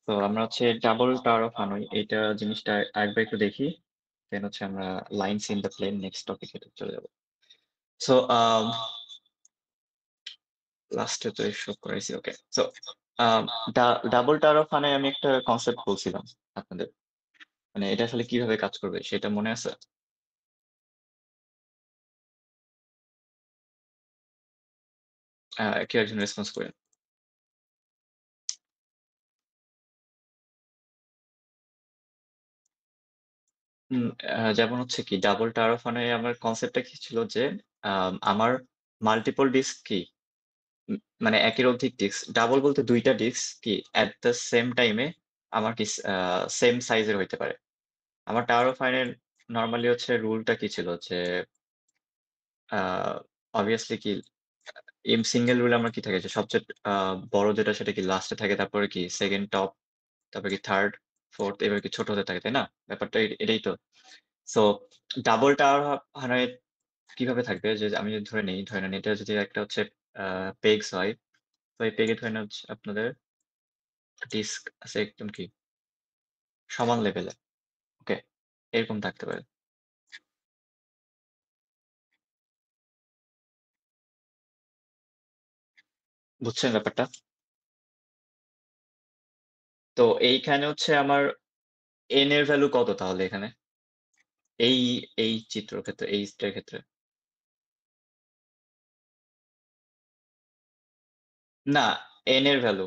তো আমরা হচ্ছে ডাবল টাওয়ার অফ হানয় এইটা জিনিসটা আরেকবার একটু দেখি। দেন হচ্ছে আমরা lines in the plane next টপিকে চলে যাব। সো লাস্টে তো এসব করাইছি। Okay. So double tower of Hanoi আমি একটা কনসেপ্ট বলছিলাম আপনাদের। মানে এটা আসলে কিভাবে কাজ করবে সেটা মনে আছে? কেউ একজন রেসপন্স করেন। হুম, যেমন হচ্ছে কি ডাবল টাওয়ার অফ হানয় আমার কনসেপ্টটা কি ছিল যে আমার মাল্টিপল ডিস্ক কি মানে একের অধিক ডিস্ক ডাবল বলতে ২ টা ডিস্ক কি এট দ্য সেম টাইমে আমার কি সেম সাইজের হইতে পারে। আমার টাওয়ার অফ হানয় নরমালি হচ্ছে রুলটা কি ছিল যে আ obviously কি সিঙ্গেল রুলে আমার কি থাকে যে সবচেয়ে বড় যেটা সেটা কি লাস্টে থাকে তারপরে কি 2nd টপ তারপরে কি 3rd, 4th এভাবে কি ছোট হতে থাকে, তাই না? ব্যাপারটা এটাই তো। সো ডাবল টাওয়ার হানয় কিভাবে থাকবে যে আমি যদি ধরে নেন এটা যদি একটা হচ্ছে আ পেগস হয়। তো এই পেগে ধরে নেন হচ্ছে আপনাদের ডিস্ক আছে একদম কি সমান লেভেলে। ওকে? এরকম থাকতে পারে। বুঝছেন ব্যাপারটা? তো এইখানে হচ্ছে আমার n এর ভ্যালু কত তাহলে এখানে? এই এই চিত্রর ক্ষেত্রে, এইটার ক্ষেত্রে? না, n এর ভ্যালু।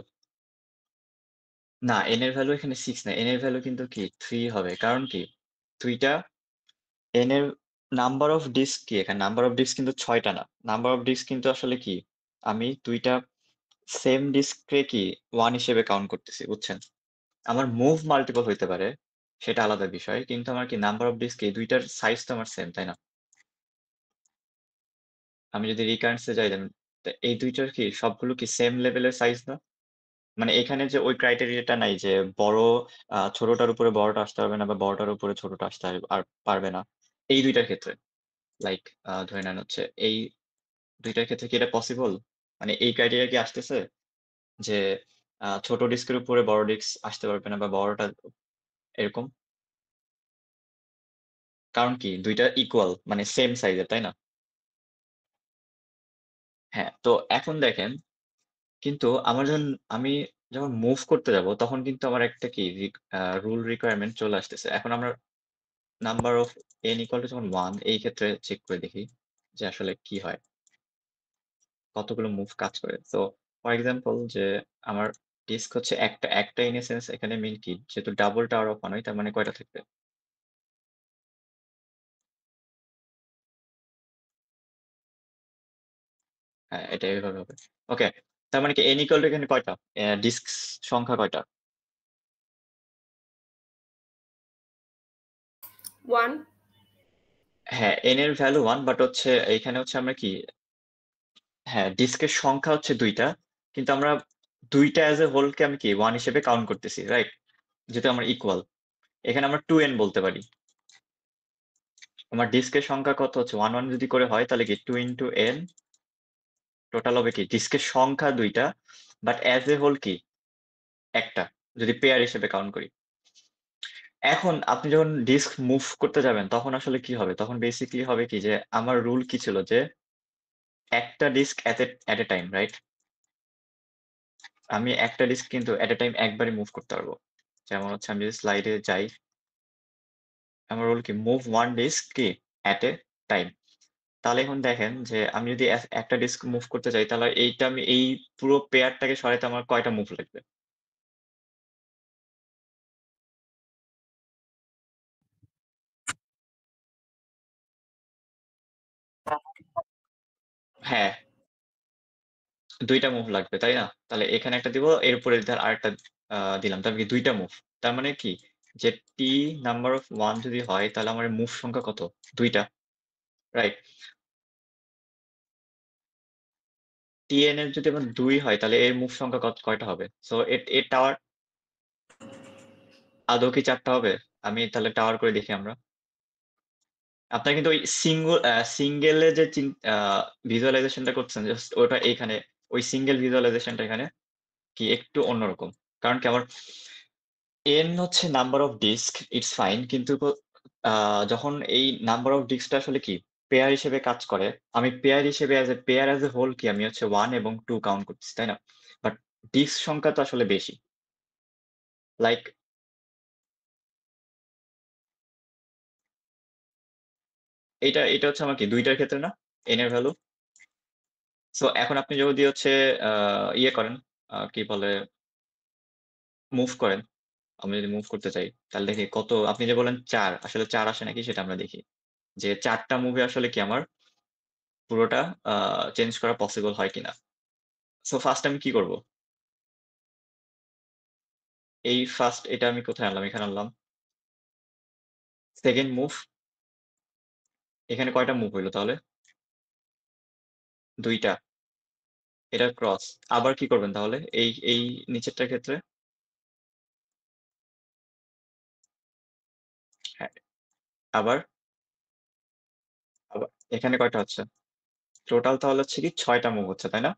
না, n এর ভ্যালু এখানে 6 না। n এর ভ্যালু কিন্তু কি 3 হবে। কারণ কি? ২ টা n এর নাম্বার অফ ডিস্ক কি এখানে? নাম্বার অফ ডিস্ক কিন্তু ৬ টা না। নাম্বার অফ ডিস্ক কিন্তু আসলে কি? আমি ২ টা সেম ডিস্ককে কি 1 হিসেবে কাউন্ট করতেছি, বুঝছেন? আমার মুভ মাল্টিপল হইতে পারে, সেটা আলাদা বিষয়। কিন্তু আমার কি নাম্বার অফ ডিস্ক কি ২ টার সাইজ তো আমার সেম, তাই না? আমি যদি রিকারেন্স এ যাই দেন এই ২ টার কি সবগুলো কি সেম লেভেলের সাইজ না? মানে এখানে যে ওই ক্রাইটেরিয়াটা নাই যে বড় ছোটটার উপরে বড়টা আসতে পারবে না বা বড়টার উপরে ছোটটা আসতে আর পারবে না। এই ২ টার ক্ষেত্রে। লাইক ধরে নেন হচ্ছে এই ২ টার ক্ষেত্রে কি এটা পসিবল? মানে এই ক্রাইটেরিয়া কি আসতেছে? যে ছোট ডিস্কের উপরে বড় ডিস্ক আসতে পারবে না বা বড়টা এরকম? কারণ কি ২ টা ইকুয়াল মানে সেম সাইজের, তাই না? হ্যাঁ, তো এখন দেখেন কিন্তু আমি যখন মুভ করতে যাব তখন কিন্তু আমার একটা কি রুল রিকোয়ারমেন্ট চলে আসতেছে। এখন আমরা number of n equal to যখন 1 এই ক্ষেত্রে চেক করে দেখি যে আসলে কি হয়। কতগুলো মুভ কাজ করে। সো ফর এক্সাম্পল যে আমার ডিস্ক হচ্ছে একটা ইন এ সেন্স এখানে মিন কি যেহেতু ডাবল টাওয়ার অফ 1 হয় তার মানে কয়টা থাকবে? হ্যাঁ, এটা এভাবে হবে। ওকে। তার মানে কি n ইকুয়াল টু এখানে কয়টা? ডিস্ক সংখ্যা কয়টা? 1. হ্যাঁ, n এর ভ্যালু 1 বাট হচ্ছে এইখানে হচ্ছে আমরা কি হ্যাঁ, ডিস্কের সংখ্যা হচ্ছে ২ টা। কিন্তু আমরা ২ টা এস এ হোল কে আমি কি 1 হিসেবে কাউন্ট করতেছি, রাইট? যেহেতু আমরা ইকুয়াল। এখানে আমরা 2n বলতে পারি। আমার ডিস্কের সংখ্যা কত হচ্ছে 1, 1 যদি করে হয় তাহলে কি 2 ইনটু n টোটাল হবে কি ডিস্কের সংখ্যা ২ টা বাট এস এ হোল কি ১ টা। যদি পেয়ার হিসেবে কাউন্ট করি। এখন আপনি যখন ডিস্ক মুভ করতে যাবেন তখন আসলে কি হবে? তখন বেসিক্যালি হবে কি যে আমার রুল কি ছিল যে একটা disc at a time, right? আমি একটা ডিস্ক কিন্তু এট এ টাইম একবারই মুভ করতে পারবো। যেমন হচ্ছে আমি যদি স্লাইডে যাই, আমার রুল কি মুভ 1 ডিস্ক কি এট এ টাইম। তাহলে এখন দেখেন যে আমি যদি একটা ডিস্ক মুভ করতে চাই তাহলে এইটা আমি এই পুরো পেয়ারটাকে সরাইতে আমার কয়টা মুভ লাগবে? হ্যাঁ, ২ টা মুভ লাগবে, তাই না? তাহলে এখানে একটা দিব, এর উপরে ধর আরেকটা দিলাম। তার মানে কি ২ টা মুভ। তার মানে কি যে t নাম্বার অফ 1 যদি হয় তাহলে আমার মুভ সংখ্যা কত? ২ টা, রাইট? tn এর যদি আমার ২ হয় তাহলে এর মুভ সংখ্যা কয়টা হবে? সো এর টাওয়ার আদৌ কি ৪ টা হবে? আমি তাহলে টাওয়ার করে দেখি আমরা। আপনার কিন্তু ওই সিঙ্গেল এ যে ভিজুয়ালাইজেশন টা করছেন জাস্ট ওটা এইখানে ওই সিঙ্গেল ভিজুয়ালাইজেশন টা এখানে কি একটু অন্যরকম। কারণ কি আমার n হচ্ছে number of disc, it's fine. কিন্তু যখন এই নাম্বার অফ ডিস্কটা আসলে কি পেয়ার হিসেবে কাজ করে, আমি পেয়ার হিসেবে পেয়ার অ্যাজ এ হোল কি আমি হচ্ছে 1 এবং 2 কাউন্ট করতেছি, তাই না? বাট ডিস্ক সংখ্যা তো আসলে বেশি। লাইক এটা হচ্ছে আমার কি ২ টার ক্ষেত্রে না? n এর ভ্যালু। সো এখন আপনি যদি হচ্ছে ইয়ে করেন, কি বলে মুভ করেন। আমি যদি মুভ করতে চাই, তাহলে দেখি কত আপনি যে বললেন ৪ আসলে ৪ আসে নাকি সেটা আমরা দেখি। যে ৪ টা মুভে আসলে কি আমার পুরোটা আ চেঞ্জ করা পসিবল হয় কিনা। সো ফার্স্ট আমি কি করব? এই ফার্স্ট এটা আমি কোথায় আনলাম? এখানে আনলাম। 2nd মুভ, এখানে কয়টা মুভ হইল তাহলে? ২ টা। এটা ক্রস। আবার কি করবেন তাহলে? এই নিচেরটার ক্ষেত্রে? হ্যাঁ, আবার? আবার এখানে কয়টা হচ্ছে? টোটাল তাহলে হচ্ছে কি ৬ টা মুভ হচ্ছে, তাই না?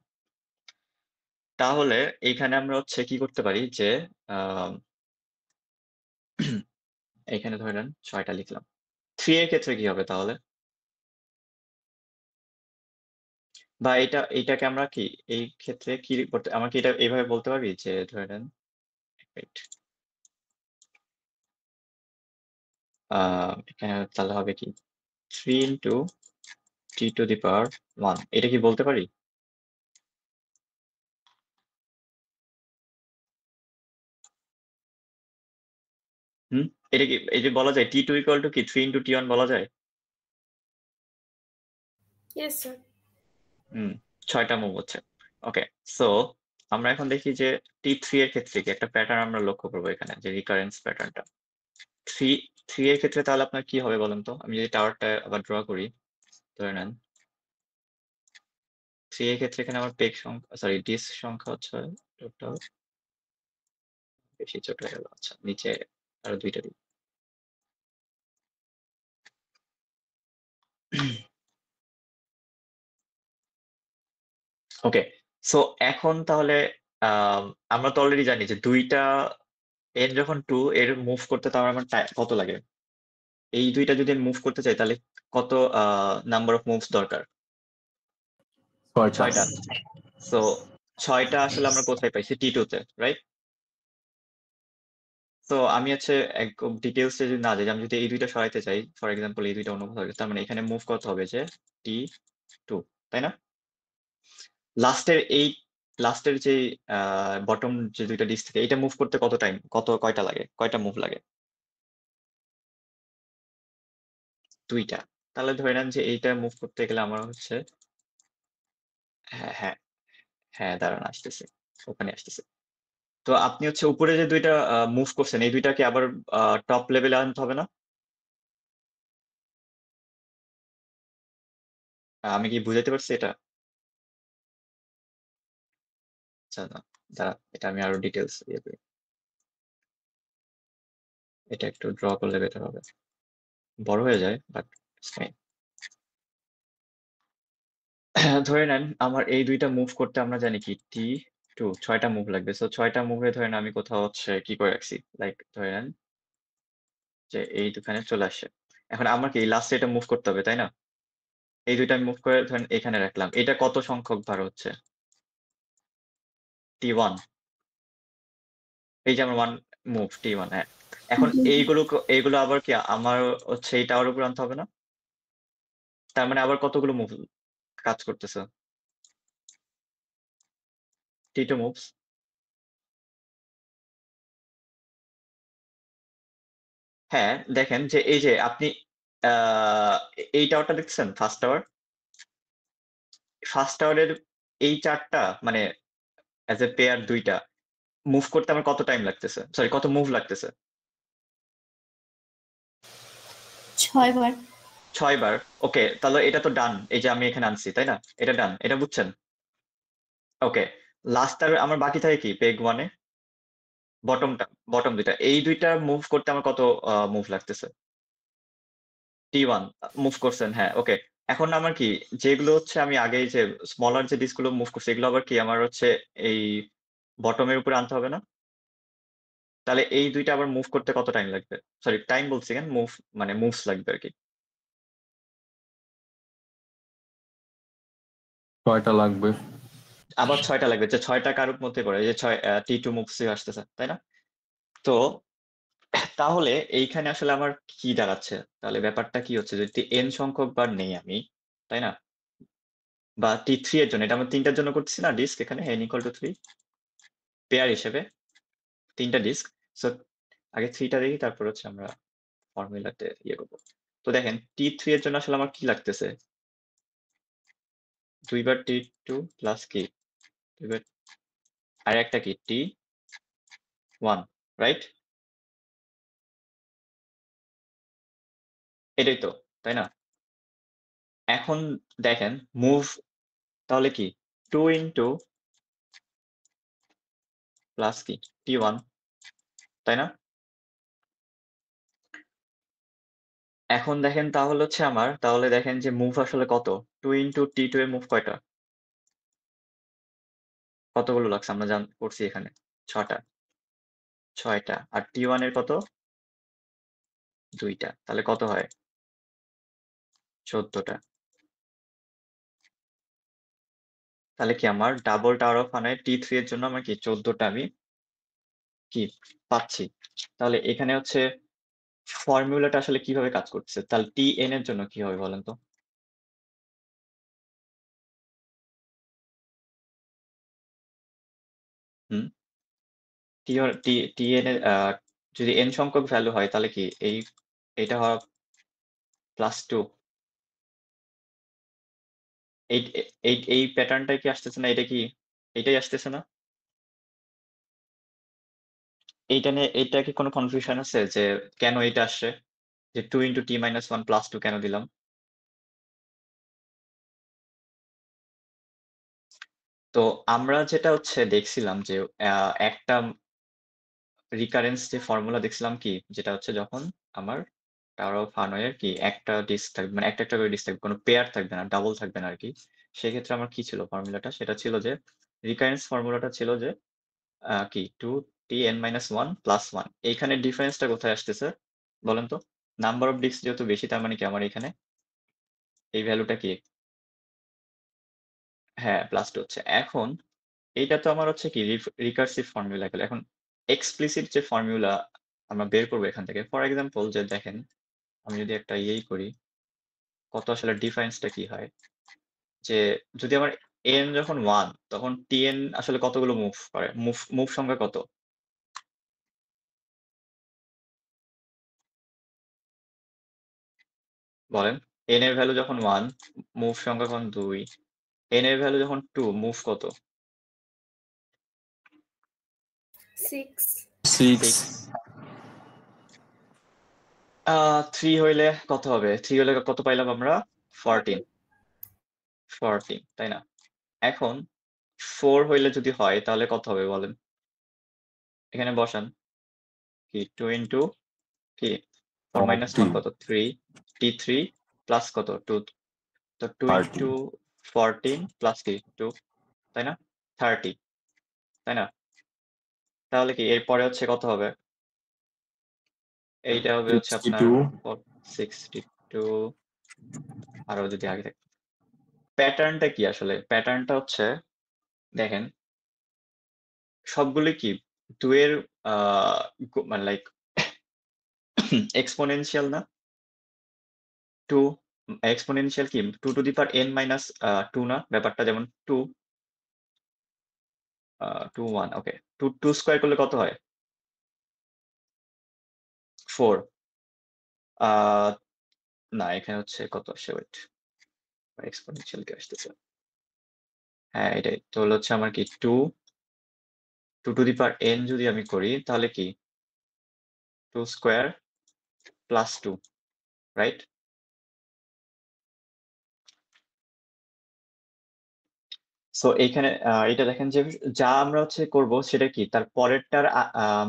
তাহলে এইখানে আমরা হচ্ছে কি করতে পারি যে আ এইখানে ধরে নেন ৬ টা লিখলাম। 3 এর ক্ষেত্রে কি হবে তাহলে? বা এইটাকে আমরা কি এই ক্ষেত্রে কি করতে আমরা কি এটা এভাবে বলতে পারি যে ধরে নেন ওয়েট আ এখানে তাহলে হবে কি 3 ইনটু t টু দি পাওয়ার 1 এটা কি বলতে পারি? হুম? এটা কি এই যে বলা যায় t2 ইকুয়াল টু কি 3 ইনটু t1 বলা যায়? Yes sir. হুম, ৬ টা মুভ হচ্ছে। ওকে। সো আমরা এখন দেখি যে t3 এর ক্ষেত্রে কি একটা প্যাটার্ন আমরা লক্ষ্য করব এখানে যে রিকারেন্স প্যাটার্নটা। 3 3 এর ক্ষেত্রে তাহলে আপনার কি হবে বলেন তো? আমি যদি টাওয়ারটা আবার ড্র করি, ধরে নেন 3 এর ক্ষেত্রে এখানে আমার পেগ সংখ্যা সরি ডিস্ক সংখ্যা হচ্ছে টোটাল বেশি ছোট হয়ে গেল। আচ্ছা নিচে আরো ২ টা দিই। ওকে। সো এখন তাহলে আ আমরা তো অলরেডি জানি যে ২ টা n যখন ২ এর মুভ করতে তো আমার কত লাগে? এই ২ টা যদি আমি মুভ করতে চাই তাহলে কত আ নাম্বার অফ মুভস দরকার? ৬ ছয়টা। টা। সো ৬ টা আসলে আমরা কোথায় পাইছি? T2 তে, রাইট? তো আমি হচ্ছে একদম ডিটেইলস এ যদি না যাই, আমি যদি এই ২ টা সরাইতে চাই, ফর এক্সাম্পল এই ২ টা অন্য কোথাও গেছে। তার মানে এখানে মুভ কত হবে যে T2, তাই না? লাস্টের এই লাস্টের যে আ বটম যে ২ টা ডিস্ক থাকে এইটা মুভ করতে কত টাইম? কয়টা লাগে? কয়টা মুভ লাগে? ২ টা। তাহলে ধরে নেন যে এইটা মুভ করতে গেলে আমার হচ্ছে হ্যাঁ, হ্যাঁ, হ্যাঁ, দাঁড়ান আসতেছি। ওখানে আসতেছি। তো আপনি হচ্ছে উপরে যে ২ টা মুভ করছেন এই ২ টাকে আবার টপ লেভেলে আনতে হবে না? আমি কি বুঝাইতে পারছি এটা? আচ্ছা দাঁড়ান এটা আমি আরো ডিটেইলস ইয়ে করি। এটা একটু ড্র করলে বেটার হবে। বড় হয়ে যায় বাট ইটস ফাইন। ধরে নেন আমার এই ২ টা মুভ করতে আমরা জানি কি T2 ৬ টা মুভ লাগবে। সো ৬ টা মুভে ধরেন আমি কোথাও হচ্ছে কি করে রাখছি। লাইক ধরে নেন যে এইখানে চলে আসছে। এখন আমার কি লাস্টে এটা মুভ করতে হবে, তাই না? এই ২ টা আমি মুভ করে ধরেন এখানে রাখলাম। এটা কত সংখ্যক বার হচ্ছে? T1 এই যে আমার 1 মুভ T1 হ্যাঁ। এখন এইগুলো আবার কি আমার হচ্ছে এই টাওয়ার উপর আনতে হবে না? তার মানে আবার কতগুলো মুভ কাজ করতেছে? T2 moves. হ্যাঁ, দেখেন যে এই যে আপনি আ এই টাওয়ারটা দেখতেছেন? First tower? ফার্স্ট টাওয়ারের এই ৪ টা মানে এস এ পেয়ার ২ টা মুভ করতে আমার কত টাইম লাগতেছে? সরি কত মুভ লাগতেছে? ৬ বার। ৬ বার। ওকে, তাহলে এটা তো ডান। এই যে আমি এখানে আনছি, তাই না? এটা ডান। এটা বুঝছেন? ওকে। লাস্ট আর আমার বাকি থাকে কি? পেগ 1 এ বটমটা, বটম ২ টা। এই ২ টা মুভ করতে আমার কত মুভ লাগতেছে? T1 মুভ করছেন, হ্যাঁ, ওকে। এখন আমার কি যেগুলো হচ্ছে আমি আগেই যে স্মলার যে ডিস্ক গুলো মুভ করছি এগুলো আবার কি আমার হচ্ছে এই বটম এর উপরে আনতে হবে না? তাহলে এই ২ টা আবার মুভ করতে কত টাইম লাগবে? সরি টাইম বলছি কেন? মানে মুভস লাগবে আরকি। ৬ টা লাগবে। আবার ৬ টা লাগবে। যে ৬ টা কারোর মধ্যে পড়ে? এই যে ৬ T2 মুভস আসতেছে, তাই না? তো তাহলে এইখানে আসলে আমার কি দাঁড়াচ্ছে? তাহলে ব্যাপারটা কি হচ্ছে? যদি n সংখ্যক বার নেই আমি, তাই না? বা T3 এর জন্য, এটা আমরা ৩ টার জন্য করতেছি না ডিস্ক এখানে n = 3 পেয়ার হিসেবে ৩ টা ডিস্ক। সো আগে 3 টা দেখি তারপর হচ্ছে আমরা ফর্মুলাতে ইয়ে করব। তো দেখেন T3 এর জন্য আসলে আমার কি লাগতেছে? ২ বার T2 প্লাস কি? ২ বার আরেকটা কি T1 রাইট? এটাই তো, তাই না? এখন দেখেন মুভ তাহলে কি 2 প্লাস কি T1 তাই না? এখন দেখেন তাহলে হচ্ছে তাহলে দেখেন যে মুভ আসলে কত? 2 T2 এর মুভ কয়টা? কতগুলো লাগছে আমরা করছি এখানে? ৬ টা। ৬ টা। আর T1 এর কত? ২ টা। তাহলে কত হয়? ১৪ টা। তাহলে কি আমার ডাবল টাওয়ার অফ ফানের T3 এর জন্য আমার কি ১৪ টা আমি কি পাচ্ছি। তাহলে এখানে হচ্ছে ফর্মুলাটা আসলে কিভাবে কাজ করতেছে? তাহলে Tn এর জন্য কি হবে বলেন তো? হুম? Tn এর যদি n সংখ্যক ভ্যালু হয় তাহলে কি এইটা হওয়া +2 এই এই প্যাটার্নটাই কি আসতেছে না? এটাই আসতেছে না? এইটা কি কোনো কনফিউশন আছে যে কেন এইটা আসছে? যে 2 T-1 +2 কেন দিলাম? তো আমরা যেটা হচ্ছে দেখছিলাম যে একটা রিকারেন্স যে ফর্মুলা দেখছিলাম কি? যেটা হচ্ছে যখন আমার টাওয়ার অফ হানয় এর কি একটা ডিস্ক থাকবে মানে একটা করে ডিস্ক থাকবে। কোনো পেয়ার থাকবে না, ডাবল থাকবে না আরকি। সেক্ষেত্রে আমার কি ছিল ফর্মুলাটা? সেটা ছিল যে রিকারেন্স ফর্মুলাটা ছিল যে কি 2Tn-1 + 1 এইখানে ডিফারেন্সটা কোথায় আসতেছে? বলেন তো? নাম্বার অফ ডিস্ক যেহেতু বেশি তার মানে কি আমার এখানে এই ভ্যালুটা কি? হ্যাঁ, +2 হচ্ছে। এখন এইটা তো আমার হচ্ছে কি রিকার্সিভ ফর্মুলা গেল। এখন এক্সপ্লিসিট যে ফর্মুলা আমরা বের করব এখান থেকে। ফর এক্সাম্পল যে দেখেন, আমি যদি একটা করি, কত আসলে ডিফারেন্সটা কি হয়? যে যদি আমার n যখন 1 তখন Tn আসলে কতগুলো মুভ করে? মুভ সংখ্যা কত? বলেন। n এর ভ্যালু যখন 1 মুভ সংখ্যা যখন 2 n এর ভ্যালু যখন 2 মুভ কত? 6 6 6 3 হইলে কত হবে? 3 হইলে কত পাইলাম আমরা? 14 14 14 তাই না? এখন 4 হইলে যদি হয় তাহলে কত হবে বলেন? এখানে বসান। কি 2 কি 4 - 1 40 কত? 3 T3 প্লাস কত? 2 তো 30 2 14 প্লাস কি 2 তাই না? 30 তাই না? তাহলে কি এরপরে হচ্ছে কত হবে? এইটা হবে হচ্ছে আপনার 62 62 আরো যদি আগে থাকতো। প্যাটার্নটা কি আসলে? প্যাটার্নটা হচ্ছে দেখেন সবগুলোই কি 2 এর আ মানে লাইক এক্সপোনেনশিয়াল না? 2 এক্সপোনেনশিয়াল কি 2 two the power n minus 2 না? ব্যাপারটা যেমন 2 2 1 ওকে। 2 স্কয়ার করলে কত হয়? 4 আ না এখানে হচ্ছে কত আসে ওয়েট এক্সপোনেনশিয়াল কি আসতেছে? হ্যাঁ, এটাই। তো হচ্ছে আমার কি 2 টু দি পাওয়ার n যদি আমি করি তাহলে কি 2 স্কয়ার প্লাস 2 রাইট? সো এইখানে এটা দেখেন যে যা আমরা হচ্ছে করব সেটা কি তার পরেরটার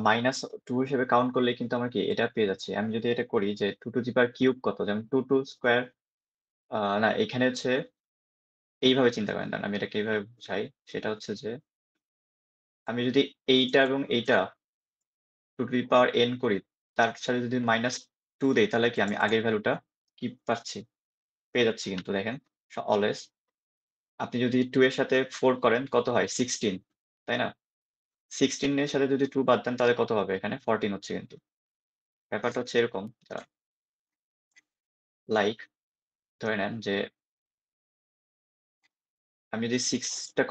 -2 হিসেবে কাউন্ট করলে কিন্তু আমরা কি এটা পেয়ে যাচ্ছি। আমি যদি এটা করি যে 2 টু দি পাওয়ার কিউব কত? যেমন 2 স্কয়ার না এখানে হচ্ছে এইভাবে চিন্তা করেন দাঁড়ান আমি এটাকে এইভাবে বুঝাই। সেটা হচ্ছে যে আমি যদি এইটা এবং এইটা two to the power n করি, তার সাথে যদি -2 দেই তাহলে কি আমি আগের ভ্যালুটা কি পাচ্ছি? পেয়ে যাচ্ছি কিন্তু দেখেন অলওয়েজ। আপনি যদি 2 এর সাথে 4 করেন কত হয়? 16, তাই না? 16 এর সাথে যদি 2 বাদ দেন তাহলে কত হবে? এখানে 14 হচ্ছে কিন্তু। ব্যাপারটা হচ্ছে এরকম লাইক ধরে নেন যে আমি যদি 6 টা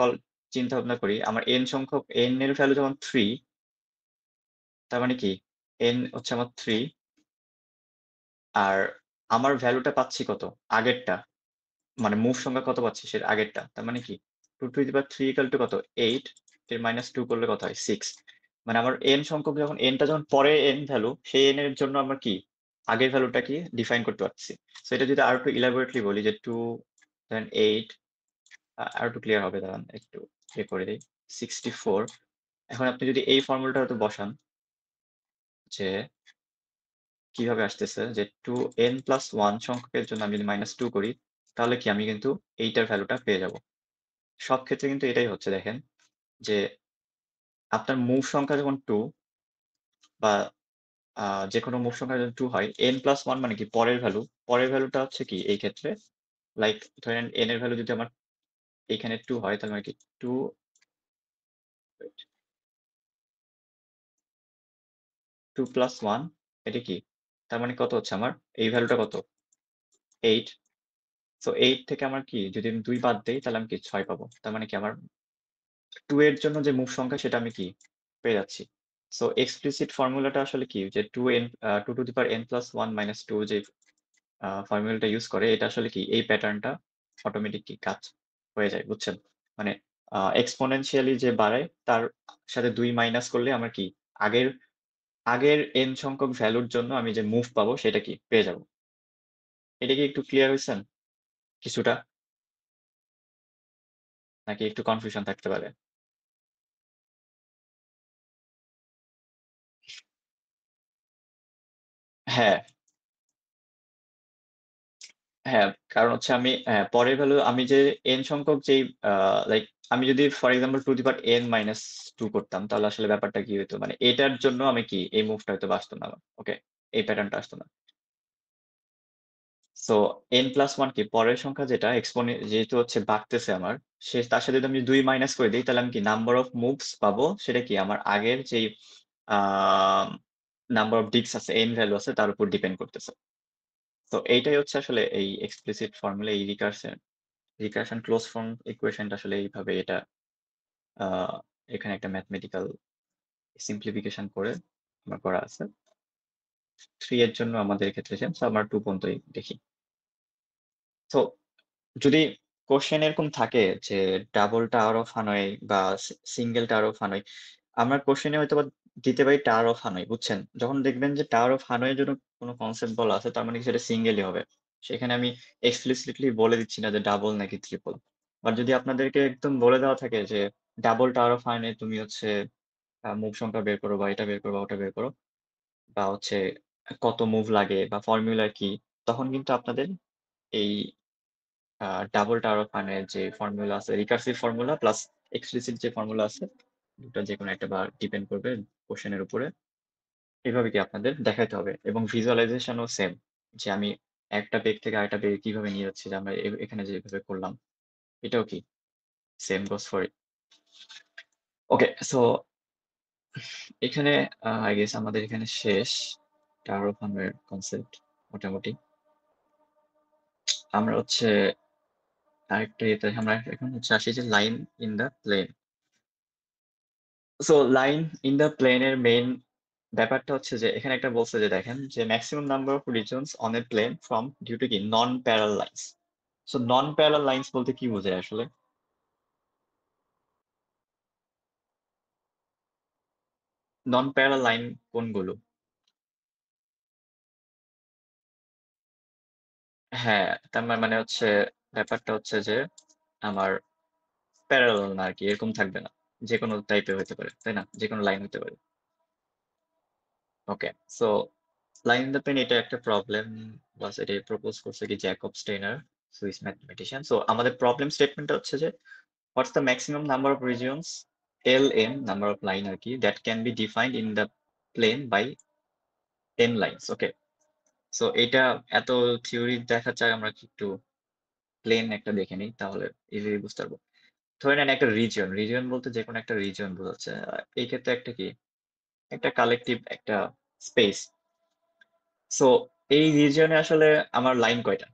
চিন্তা ভাবনা করি, আমার n সংখ্যক n এর ভ্যালু যখন 3, তার মানে কি n হচ্ছে আমার 3 আর আমার ভ্যালুটা পাচ্ছি কত? আগেরটা। মানে মুভ সংখ্যা কত পাচ্ছি সেটা আগেরটা। তার মানে কি 2 two the power 3 equal to কত? 8 এর -2 করলে কত হয়? 6। মানে আমার n সংখ্যক যখন n টা যখন পরে n ভ্যালু, সেই n এর জন্য আমার কি আগের ভ্যালুটা কি ডিফাইন করতে পারতেছি। সো এটা যদি আরেকটু ইলাবোরেটলি বলি যে 2 দেন 8 আরেকটু ক্লিয়ার হবে দাঁড়ান একটু করে দেই। 64 এখন আপনি যদি এই ফর্মুলাটা হয়তো বসান যে কিভাবে আসতেছে যে 2n+1 সংখ্যকের জন্য আমি যদি -2 করি, তাহলে কি আমি কিন্তু এইটার ভ্যালুটা পেয়ে যাব। সব ক্ষেত্রে কিন্তু এটাই হচ্ছে দেখেন যে আপনার মুভ সংখ্যা যখন 2 বা আ যেকোনো মুভ সংখ্যা যদি 2 হয়, n+1 মানে কি পরের ভ্যালু। পরের ভ্যালুটা হচ্ছে কি এই ক্ষেত্রে লাইক ধরেন n এর ভ্যালু যদি আমার এখানে 2 হয় তাহলে মানে কি 2 ওয়েট 2+1 এটা কি? তার মানে কত হচ্ছে আমার? এই ভ্যালুটা কত? 8 সো 8 থেকে আমার কি যদি আমি 2 বাদ দেই তাহলে আমি কি 6 পাবো। তার মানে কি আমার 2 এর জন্য যে মুভ সংখ্যা সেটা আমি কি পেয়ে যাচ্ছি। সো এক্সপ্লিসিট ফর্মুলাটা আসলে কি যে 2 টু দি পাওয়ার n+1 -2 যে ফর্মুলাটা ইউস করে এটা আসলে কি এই প্যাটার্নটা অটোমেটিক কি কাজ হয়ে যায়, বুঝছেন? মানে এক্সপোনেনশিয়ালি যে বাড়ায় তার সাথে 2 মাইনাস করলে আমার কি আগের আগের n সংখ্যক ভ্যালুর জন্য আমি যে মুভ পাবো সেটা কি পেয়ে যাবো। এটা কি একটু ক্লিয়ার হইছেন কিছুটা? নাকি একটু কনফিউশন থাকতে পারে? হ্যাঁ। হ্যাঁ, কারণ হচ্ছে আমি পরের ভ্যালু আমি যে n সংখ্যক যেই আ লাইক আমি যদি for example two the power n-2 করতাম তাহলে আসলে ব্যাপারটা কি হইতো? মানে এটার জন্য আমি কি এই মুভটা হয়তোবা আসতো না আমার। ওকে? এই প্যাটার্নটা আসতো না। সো n+1 কি পরের সংখ্যা যেটা যেহেতু হচ্ছে বাড়তেছে আমার, তার সাথে যদি আমি 2 মাইনাস করে দেই তাহলে আমি কি নাম্বার অফ মুভস পাবো সেটা কি আমার আগের যেই আ নাম্বার অফ ডিস্ক আছে, n ভ্যালু আছে তার উপর ডিপেন্ড করতেছে। তো এইটাই হচ্ছে আসলে এই এক্সপ্লিসিট ফর্মুলা এই রিকারশন ক্লোজ ফর্ম ইকুয়েশনটা আসলে এইভাবে এটা আ এখানে একটা ম্যাথমেটিক্যাল সিম্পলিফিকেশন করে আমার করা আছে। 3 এর জন্য আমাদের ক্ষেত্রে সেম। সো আমরা 2 পর্যন্তই দেখি। সো যদি কোয়েশ্চেন এরকম থাকে যে ডাবল টাওয়ার অফ হানয় বা সিঙ্গেল টাওয়ার অফ হানয়, আমরা কোয়েশ্চেনে হয়তোবা দিতে পারি টাওয়ার অফ হানয়, বুঝছেন? যখন দেখবেন যে টাওয়ার অফ হানয় এর জন্য কোন কনসেপ্ট বলা আছে তার মানে কি সেটা সিঙ্গেলই হবে। সেখানে আমি এক্সপ্লিসিটলি বলে দিচ্ছি না যে ডাবল নাকি ট্রিপল। বাট যদি আপনাদেরকে একদম বলে দেওয়া থাকে যে ডাবল টাওয়ার অফ হানয় তুমি হচ্ছে মুভ সংখ্যা বের করো বা এটা বের করো বা ওটা বের করো বা হচ্ছে কত মুভ লাগে বা ফর্মুলা কি, তখন কিন্তু আপনাদের এই আ ডাবল টাওয়ার অফ হান এর যে ফর্মুলা আছে, রিকার্সিভ ফর্মুলা প্লাস এক্সপ্লিসিট যে ফর্মুলা আছে, ২ টা যেকোনো একটা বা ডিপেন্ড করবে কোয়েশ্চেন এর উপরে। এভাবে কি আপনাদের দেখাইতে হবে এবং ভিজুয়ালাইজেশন ও সেম। যে আমি একটা পেগ থেকে আরেকটা পেগে কিভাবে নিয়ে যাচ্ছি যে আমরা এখানে যেভাবে করলাম, এটাও কি same goes for it. Okay so এখানে আই গেস আমাদের এখানে শেষ টাওয়ার অফ হান এর কনসেপ্ট মোটামুটি। আমরা হচ্ছে আরেকটা ইয়েতে আমরা এখন হচ্ছে আসি যে line in the plane. So line in the plane এর মেইন ব্যাপারটা হচ্ছে যে এখানে একটা বলছে যে দেখেন যে maximum number of regions on a plane from due to কি non parallel lines. So non parallel lines বলতে কি বোঝায় আসলে? নন প্যারাল লাইন কোনগুলো? হ্যাঁ, তার মানে হচ্ছে ব্যাপারটা হচ্ছে যে আমার প্যারালাল না আরকি এরকম থাকবে না। যেকোনো টাইপের হইতে পারে, তাই না? যেকোনো লাইন হইতে পারে। Okay. So line in the plane এটা একটা প্রবলেম প্লাস এটা প্রপোজ করছে কি Jacob Steiner, Swiss mathematician. So আমাদের প্রবলেম স্টেটমেন্টটা হচ্ছে যে what's the maximum number of regions LN number of line আরকি that can be defined in the plane by n lines. Okay, so এটা এত থিওরি দেখার চাই আমরা একটু প্লেন একটা দেখে নিই, তাহলে ইজিলি বুঝতে পারবো। ধরে নেন একটা রিজিয়ন, রিজিয়ন বলতে যে কোনো একটা রিজিয়ন বোঝাচ্ছে। এই ক্ষেত্রে একটা কি, একটা কালেকটিভ একটা স্পেস। সো এই রিজিয়নে আসলে আমার লাইন কয়টা?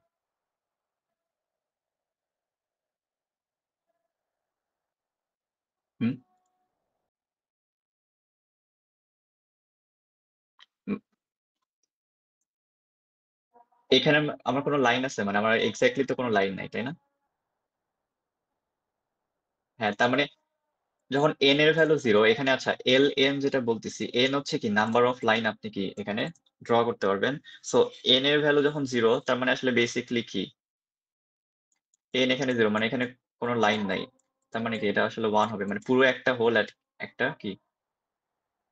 হুম? উম এখানে আমার কোনো লাইন আছে? মানে আমার এক্সাক্টলি তো কোনো লাইন নাই, তাই না? হ্যাঁ, তার মানে যখন n এর ভ্যালু 0 এখানে, আচ্ছা ln যেটা বলতেছি, n হচ্ছে কি নাম্বার অফ লাইন আপনি কি এখানে ড্র করতে পারবেন। সো n এর ভ্যালু যখন 0, তার মানে আসলে বেসিকলি কি n এখানে 0 মানে এখানে কোনো লাইন নাই। তার মানে কি এটা আসলে 1 হবে। মানে পুরো একটা হোল একটা কি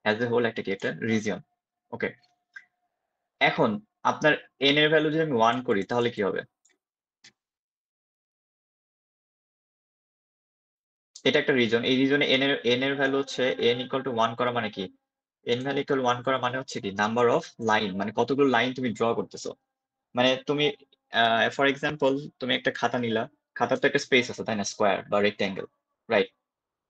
অ্যাজ এ হোল একটা কি একটা রিজিয়ন। ওকে। এখন আপনার n এর ভ্যালু যদি আমি 1 করি তাহলে কি হবে? এটা একটা রিজন। এই রিজনে n এর ভ্যালু হচ্ছে n ইকুয়াল টু 1 করা মানে কি? n ভ্যালু ইকুয়াল 1 করা মানে হচ্ছে কি নাম্বার অফ লাইন, মানে কতগুলো লাইন তুমি ড্র করতেছো। মানে তুমি ফর এক্সাম্পল তুমি একটা খাতা নিলা, খাতার তো একটা স্পেস আছে তাই না, স্কোয়ার বা রেক্ট্যাঙ্গেল, রাইট?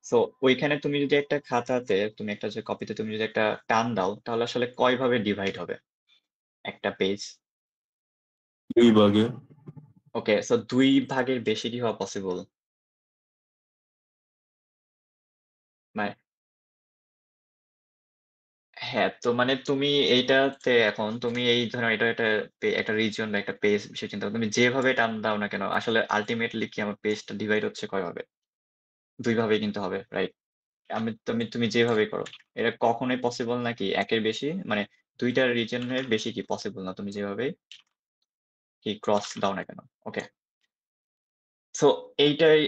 সো ওইখানে তুমি যদি একটা খাতাতে তুমি একটা যে কপিতে তুমি যদি একটা টান দাও, তাহলে আসলে কয় ভাবে ডিভাইড হবে একটা পেজ? 2 ভাগে। ওকে, সো 2 ভাগের বেশি কি হওয়া পসিবল? মানে হ্যাঁ, তো মানে তুমি এইটাতে এখন তুমি এই ধরো এটা একটা একটা রিজিয়ন বা একটা পেজ বিষয় চিন্তা করো। তুমি যেভাবে টান দাও না কেন আসলে আল্টিমেটলি কি আমার পেজটা ডিভাইড হচ্ছে কয় ভাবে? 2 ভাবেই কিন্তু হবে, রাইট? তুমি যেভাবেই করো। এটা কখনোই পসিবল না কি ১ এর বেশি, মানে ২ টা রিজিয়নের বেশি কি পসিবল না, তুমি যেভাবেই কি ক্রস দাও না কেন। ওকে। সো এইটাই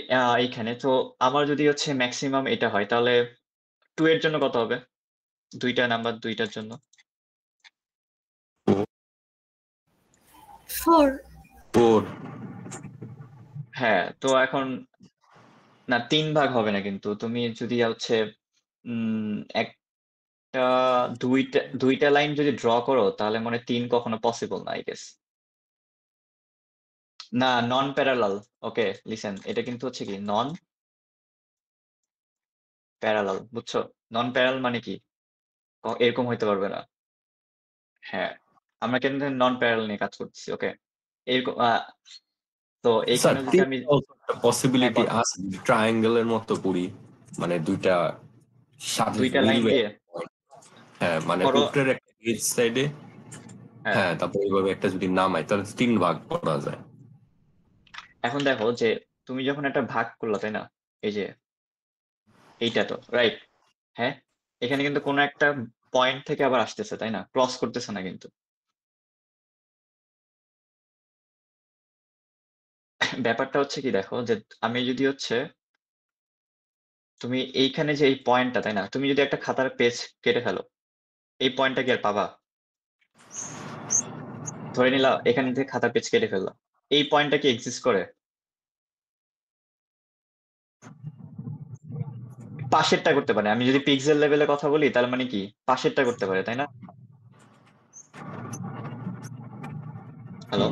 এইখানে তো আমার যদি হচ্ছে মেক্সিমাম এটা হয়, তাহলে 2 এর জন্য কত হবে? ২ টা নাম্বার ২ টার জন্য? 4. 4। হ্যাঁ, তো এখন না ৩ ভাগ হবে না কিন্তু। তুমি যদি হচ্ছে একটা ২ টা লাইন যদি ড্র করো তাহলে মনে হয় ৩ কখনো পসিবল না, আই গেস। না, নন প্যারালাল। ওকে, লিসেন, এটা কিন্তু হচ্ছে কি নন প্যারালাল, বুঝছো? নন প্যারালাল মানে কি? এরকম হইতে পারবে না। হ্যাঁ, আমরা কিন্তু নন প্যারালাল নিয়ে কাজ করতেছি। ওকে, এরকম তো স্যার, এইখানে যদি আমি, তিনটা একটা হ্যাঁ পসিবিলিটি বল, আছে, ট্রায়াঙ্গেলের মতো করি, মানে দুইটা সাথে ২ টা লাইন মিলবে। দিয়ে হ্যাঁ, মানে করো। উপরের একটা এজ সাইডে, হ্যাঁ, হ্যাঁ, তারপর এইভাবে একটা যদি নামাই তাহলে 3 ভাগ করা যায়। এখন দেখো যে তুমি যখন একটা ভাগ করলা তাই না, এই যে এইটা তো রাইট, হ্যাঁ, এখানে কিন্তু কোনো একটা পয়েন্ট থেকে আবার আসতেছে তাই না, ক্রস করতেছে না কিন্তু। ব্যাপারটা হচ্ছে কি দেখো যে আমি যদি হচ্ছে তুমি এইখানে যে এই পয়েন্টটা তাই না, তুমি যদি একটা খাতার পেজ কেটে ফেলো, এই পয়েন্টটা কি আর পাবা? ধরে নিলা এখান থেকে খাতার পেজ কেটে ফেললাম, এই পয়েন্টটা কি এক্সিস্ট করে? পাশেরটা করতে পারে। আমি যদি পিক্সেল লেভেলে কথা বলি তার মানে কি পাশেরটা করতে পারে তাই না? হ্যালো?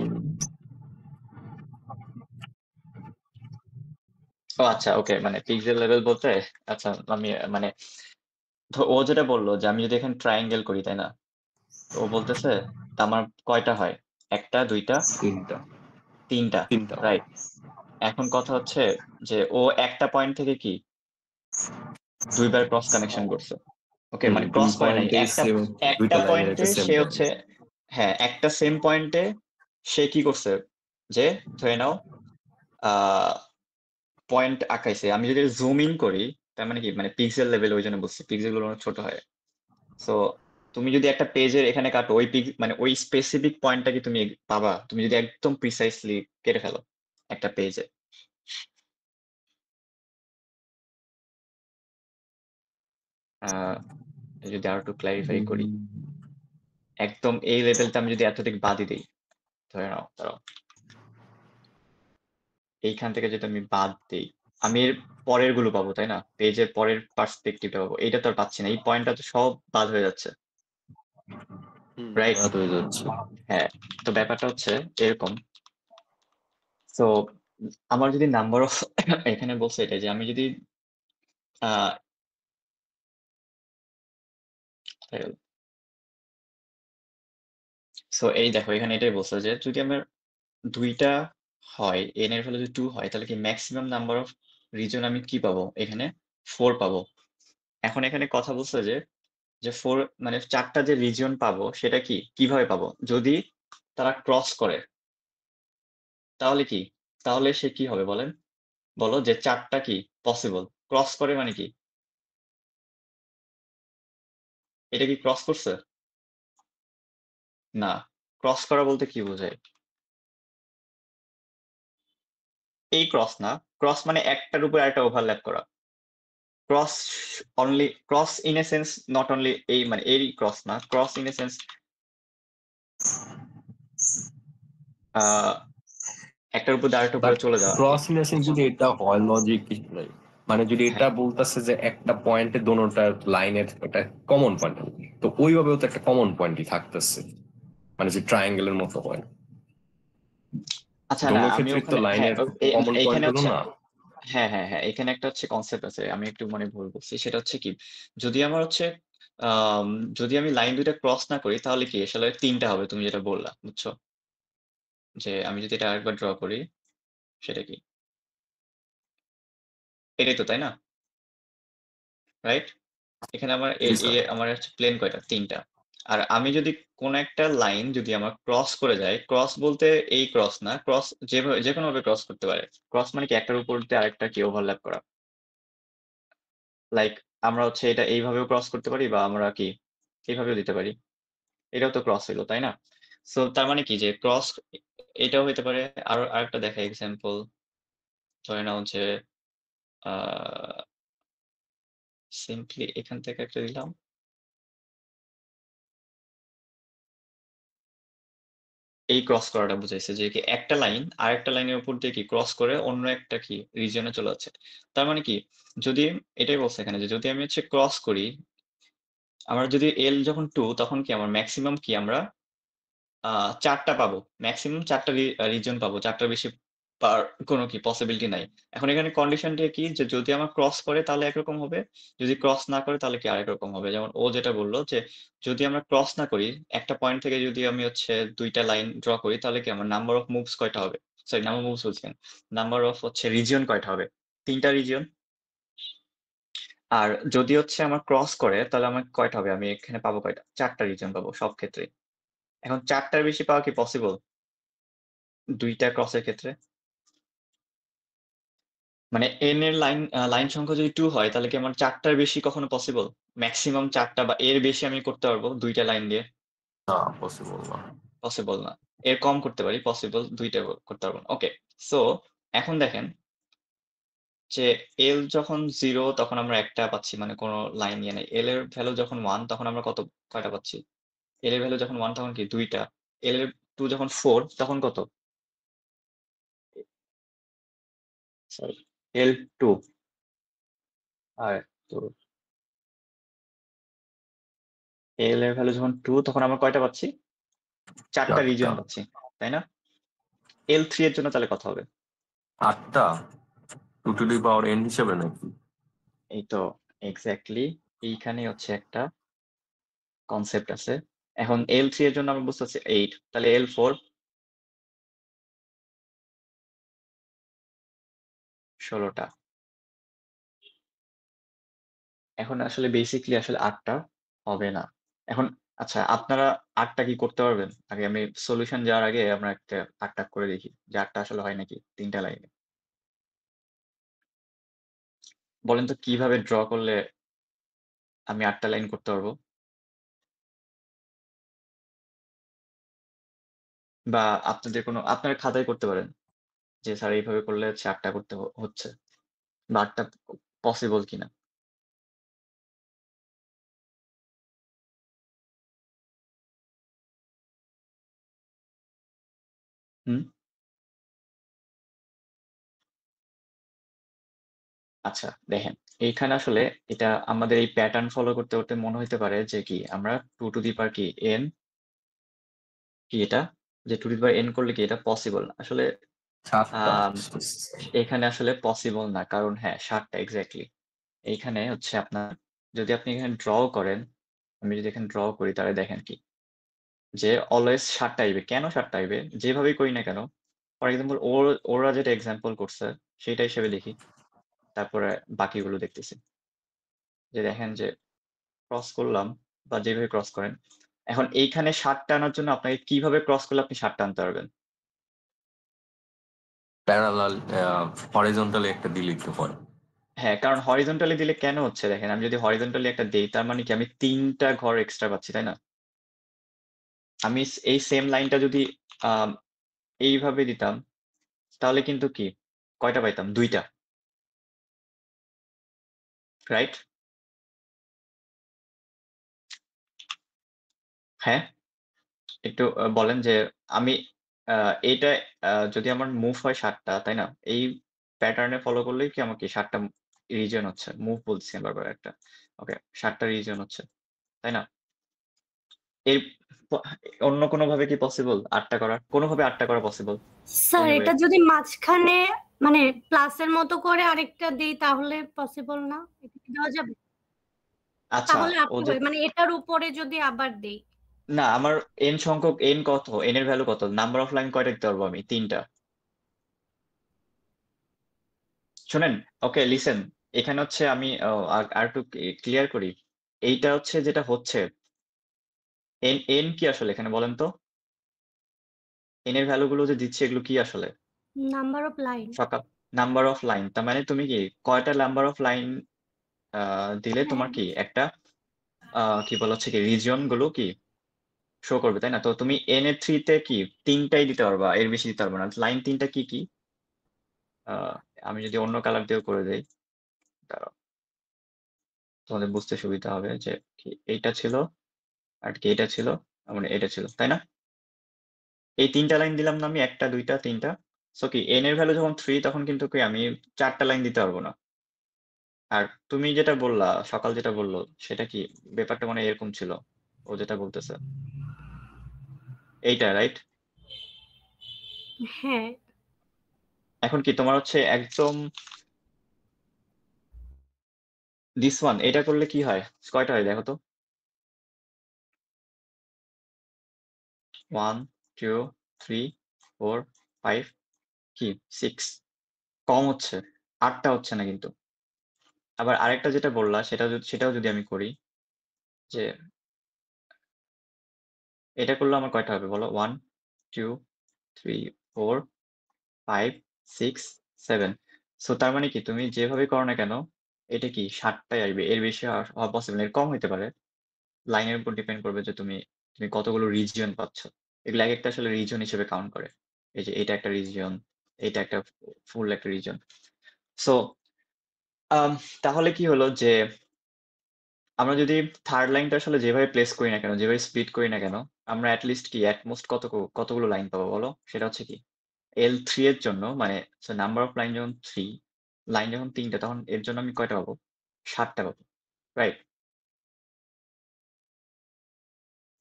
ও আচ্ছা, ওকে, মানে পিক্সেল লেভেল বলতে, আচ্ছা আমি মানে ও যেটা বললো যে আমি যদি এখানে ট্রায়াঙ্গেল করি তাই না, তো ও বলতেছে তা আমার কয়টা হয়? ১ টা ২ টা 3টা। ৩ টা, 3টা। রাইট? এখন কথা হচ্ছে যে ও একটা পয়েন্ট থেকে কি ২ বার ক্রস কানেকশন করছে। ওকে, মানে 2 ক্রস করে নাই। পয়েন্টে একটা সেম, একটা দুইটা লাইনের পয়েন্টে একটা সেম সে পয়েন্ট। হচ্ছে, হ্যাঁ, একটা সেম পয়েন্টে সে কি করছে যে ধরে নাও আ পয়েন্ট আঁকাইছে। আমি যদি জুম ইন করি তার মানে কি মানে পিক্সেল লেভেল, ওইজন্য বলছি পিক্সেল গুলো অনেক ছোট হয়। সো তুমি যদি একটা পেজের এখানে কাটো ওই মানে ওই স্পেসিফিক পয়েন্টটা কি তুমি পাবা? তুমি যদি একদম প্রিসাইসলি কেটে ফেলো একটা পেজে। আ যদি আরো একটু ক্লারিফাই করি। একদম এই লেভেলটা আমি যদি এতটুক বাদই দেই, ধরে নাও দাঁড়াও। এইখান থেকে যদি আমি বাদ দেই, আমি এর পরের গুলো পাবো তাই না? পেজের পরের পার্সপেক্টিভটা পাবো। এইটা তো আর পাচ্ছি না। এই পয়েন্টটা তো সব বাদ হয়ে যাচ্ছে। রাইট? হয়ে যাচ্ছে। হ্যাঁ, তো ব্যাপারটা হচ্ছে এরকম। সো আমার যদি নাম্বার অফ এখানে বলছে এটা যে আমি যদি সো এই দেখো এখানে এটাই বলছে যে যদি আমার ২ টা হয়, n এর ভ্যালু যদি 2 হয় তাহলে কি ম্যাক্সিমাম নাম্বার অফ রিজন আমি কি পাবো? এখানে 4 পাবো। এখন এখানে কথা বলছে যে 4 মানে ৪ টা যে রিজিয়ন পাবো সেটা কি? কিভাবে পাবো? যদি তারা ক্রস করে তাহলে কি? তাহলে সে কি হবে বলেন? বলো যে ৪ টা কি পসিবল। ক্রস করে মানে কি? এটা কি ক্রস করছে? না। ক্রস করা বলতে কি বোঝায়? এই ক্রস না। ক্রস মানে একটার উপর আরেকটা ওভারল্যাপ করা। Cross only cross in a sense not only এই মানে এরই ক্রস না। ক্রস ইন এ সেন্স আ একটার উপর দিয়ে আরেকটার বাট উপরে চলে যাওয়া। ক্রস রিলেশন যদি এটা হয় লজিক মানে যদি এটা হ্যাঁ, বলতেছে যে একটা পয়েন্টে দোনোটা লাইনের একটা কমন পয়েন্ট, তো ওইভাবেও তো একটা কমন পয়েন্টই থাকতেছে, মানে যে ট্রায়াঙ্গেলের মতো হয়। আচ্ছা না দোনো আমি ক্ষেত্রে তো ওখানে হ্যাঁ, লাইনের কমন এইখানে পয়েন্ট হলো হচ্ছে না। হ্যাঁ, এখানে একটা হচ্ছে কনসেপ্ট আছে। আমি একটু মানে ভুল বলছি। সেটা হচ্ছে কি, যদি আমার হচ্ছে আম যদি আমি লাইন ২ টা ক্রস না করি তাহলে কি আসলে ৩ টা হবে তুমি যেটা বললা। বুঝছো? যে আমি যদি এটা আরেকবার ড্র করি সেটা কি? এটাই তো, তাই না? রাইট? এখানে আমার জি স্যার। আমার হচ্ছে প্লেন কয়টা? ৩ টা। আর আমি যদি কোন একটা লাইন যদি আমার ক্রস করে যায়, ক্রস বলতে এই ক্রস না, ক্রস যেকোনোভাবে ক্রস করতে পারে। ক্রস মানে কি একটার উপর দিয়ে আরেকটা কি ওভারল্যাপ করা। লাইক আমরা হচ্ছে এটা এইভাবেও ক্রস করতে পারি বা আমরা কি এভাবেও দিতে পারি। এটাও তো ক্রস হইলো, তাই না? সো তার মানে কি যে ক্রস এটাও হইতে পারে। আরেকটা দেখাই এক্সাম্পল। ধরে নাও যে আ সিম্পলি এখান থেকে একটা দিলাম। এই ক্রস করাটা বুঝাইছে যে কি একটা লাইন আরেকটা লাইনের উপর দিয়ে কি ক্রস করে অন্য একটা কি রিজিয়ন এ চলে যাচ্ছে। তার মানে কি যদি এটাই বলছে এখানে যে যদি আমি হচ্ছে ক্রস করি, আমার যদি L যখন 2 তখন কি আমার মেক্সিমাম কি আমরা ৪ টা পাবো। মেক্সিমাম ৪ টা রিজিয়ন পাবো। ৪ টার বেশি পাওয়ার কোন কি পসিবিলিটি নাই। এখন এখানে কন্ডিশনটা কি যে যদি আমার ক্রস করে তাহলে একরকম হবে। যদি ক্রস না করে তাহলে কি আরেক রকম হবে। যেমন ও যেটা বলল যে যদি আমরা ক্রস না করি, একটা পয়েন্ট থেকে যদি আমি হচ্ছে ২ টা লাইন ড্র করি তাহলে কি আমার নাম্বার অফ মুভস কয়টা হবে? সরি নাম্বার অফ মুভস বলছি কেন? নাম্বার অফ হচ্ছে রিজিয়ন কয়টা হবে? ৩ টা রিজিয়ন। আর যদি হচ্ছে আমার ক্রস করে তাহলে আমার কয়টা হবে? আমি এখানে পাবো কয়টা? ৪ টা রিজিয়ন পাবো সব ক্ষেত্রেই। এখন ৪ টার বেশি পাওয়া কি পসিবল? ২ টা ক্রসের ক্ষেত্রে? মানে n এর লাইন সংখ্যা যদি 2 হয় তাহলে কি আমার ৪ টার বেশি কখনো পসিবল? মেক্সিমাম ৪ টা বা এর বেশি আমি করতে পারবো ২ টা লাইন দিয়ে? না, পসিবল না। পসিবল না। এর কম করতে পারি, পসিবল ২ টা করতে পারবো না। ওকে। সো এখন দেখেন যে L যখন 0 তখন আমরা ১ টা পাচ্ছি মানে কোন লাইন ইয়ে নাই। L এর ভ্যালু যখন ১ তখন আমরা কয়টা পাচ্ছি? L এর ভ্যালু যখন ১ তখন কি ২ টা। L এর 2 যখন 4 তখন কত? সরি L2 আর তো L এর ভ্যালু যখন 2 তখন আমরা কয়টা পাচ্ছি? ৪ টা ৪টা। রিজিয়ন পাচ্ছি। তাই না? L3 এর জন্য তাহলে কত হবে? ৮টা 2 টু দি পাওয়ার n হিসেবে নাকি? এই তো এক্সাক্টলি এইখানেই হচ্ছে একটা কনসেপ্ট আছে। এখন L3 এর জন্য আমরা বুঝতেছি 8 তাহলে L4 16 টা। এখন আসলে বেসিক্যালি আসলে ৮ টা হবে না। এখন আচ্ছা আপনারা ৮ টা কি করতে পারবেন? আগে আমি সলিউশন যাওয়ার আগে আমরা একটা ৮ টা করে দেখি যে ৮ টা আসলে হয় নাকি ৩ টা লাইনে। বলেন তো কিভাবে ড্র করলে আমি ৮ টা লাইন করতে পারবো? বা আপনারা খাতায় করতে পারেন। যে স্যার এইভাবে করলে হচ্ছে ৮ টা করতে হচ্ছে বা ৮ টা পসিবল কিনা। হুম? আচ্ছা দেখেন, এইখানে আসলে এটা আমাদের এই প্যাটার্ন ফলো করতে মনে হইতে পারে যে কি আমরা 2 টু দি পাওয়ার কি n কি এটা? যে 2 টু দি পাওয়ার n করলে কি এটা পসিবল? আসলে 7টা। আম এখানে আসলে পসিবল না। কারণ হ্যাঁ, ৭ টা এক্সাক্টলি। এইখানে হচ্ছে আপনার যদি আপনি এখানে ড্র করেন, আমি যদি এখানে ড্র করি তাহলে দেখেন কি? যে অলওয়েজ ৭ টা আইবে। কেন ৭ টা আইবে? যেভাবেই করি না কেন, ফর এক্সাম্পল ওরা যেটা এক্সাম্পল করছে সেইটা হিসেবে লিখি। তারপরে বাকিগুলো দেখতেছি। যে দেখেন যে ক্রস করলাম বা যেভাবে ক্রস করেন। এখন এইখানে ৭ টা আনার জন্য আপনাকে কিভাবে ক্রস করলে আপনি ৭ টা আনতে পারবেন? প্যারালাল হরিজন্টালি একটা দিলেই তো হয়। হ্যাঁ, কারণ হরিজন্টালি দিলে কেন হচ্ছে দেখেন, আমি যদি হরিজন্টালি একটা দেই তার মানে কি আমি ৩ টা ঘর এক্সট্রা পাচ্ছি, তাই না? আমি এই সেম লাইনটা যদি আম এইভাবে দিতাম তাহলে কিন্তু কি কয়টা পাইতাম? ২ টা, রাইট? হ্যাঁ? একটু বলেন যে আমি আ এইটা যদি আমার মুভ হয় ৭ টা, তাই না? এই প্যাটার্ন এ ফলো করলেই কি আমাকে ৭ টা রিজিয়ন হচ্ছে। মুভ বলছি আমি বারবার একটা। ওকে, ৭ টা রিজিয়ন হচ্ছে, তাই না? এর প অন্য কোনভাবে কি পসিবল ৮ টা করা? কোনভাবে ৮ টা করা পসিবল? স্যার এনিওয়ে এটা যদি মাঝখানে মানে প্লাসের মতো করে আরেকটা দেই তাহলে পসিবল না? এটা কি দেওয়া যাবে? আচ্ছা, তাহলে ও আপনি যে মানে এটার উপরে যদি আবার দেই। না আমার n সংখ্যক n কত? n এর ভ্যালু কত? নাম্বার অফ লাইন কয়টা দিতে পারবো আমি? ৩ টা। শোনেন, ওকে লিসেন। এখানে হচ্ছে আমি আরেকটু ক্লিয়ার করি। এইটা হচ্ছে যেটা হচ্ছে n কি আসলে এখানে বলেন তো? n এর ভ্যালু গুলো যে দিচ্ছি এগুলো কি আসলে? Number of line. সকাল নাম্বার অফ লাইন। তার মানে তুমি কি কয়টা নাম্বার অফ লাইন আ দিলে হ্যাঁ। তোমার কি একটা কি বলা হচ্ছে কি রিজিয়ন গুলো কি শো করবে, তাই না? তো তুমি n এর 3 তে কি ৩ টাই দিতে পারবা। এর বেশি দিতে পারবা না। লাইন ৩ টা কি, কি? আ আমি যদি অন্য কালার দিয়েও করে দেই, দাঁড়াও। তোমাদের বুঝতে সুবিধা হবে যে কি এইটা ছিল, আর কি এটা ছিল, মানে এটা ছিল, তাই না? এই ৩ টা লাইন দিলাম না আমি ১ টা, ২ টা, ৩ টা। সো কি n এর ভ্যালু যখন ৩ তখন কিন্তু কি আমি ৪ টা লাইন দিতে পারব না। আর তুমি যেটা বললা, সকাল যেটা বলল সেটা কি ব্যাপারটা মানে এরকম ছিল। ও যেটা বলতেছে। এইটা রাইট? হ্যাঁ। এখন কি তোমার হচ্ছে একদম this one এটা করলে কি হয়? কয়টা হয় দেখো তো? 1, 2, 3, 4, 5 কি 6 কম হচ্ছে। ৮ টা হচ্ছে না কিন্তু। আবার আরেকটা যেটা বললা সেটাও যদি আমি করি যে এটা করলে আমার কয়টা হবে বলো? 1, 2, 3, 4, 5, 6, 7 সো তার মানে কি তুমি যেভাবেই করো না কেন এটা কি ৭ টাই আসবে। এর বেশি হওয়া পসিবল না। এর কম হইতে পারে। লাইনের উপর ডিপেন্ড করবে যে তুমি কতগুলো রিজিয়ন পাচ্ছ। এগুলো একেকটা আসলে রিজিয়ন হিসেবে কাউন্ট করে। এই যে এটা একটা রিজিয়ন, এটা একটা ফুল একটা রিজিয়ন। সো আম তাহলে কি হলো যে আমরা যদি থার্ড লাইনটা আসলে যেভাবে প্লেস করি না কেন, যেভাবে স্প্লিট করি না কেন, আমরা এট লিস্ট কি এট মোস্ট কতগুলো লাইন পাবো বলো? সেটা হচ্ছে কি L3 এর জন্য মানে নাম্বার অফ লাইন যখন 3, লাইন যখন ৩ টা তখন এর জন্য আমি কয়টা পাবো? ৭ টা পাবো। রাইট?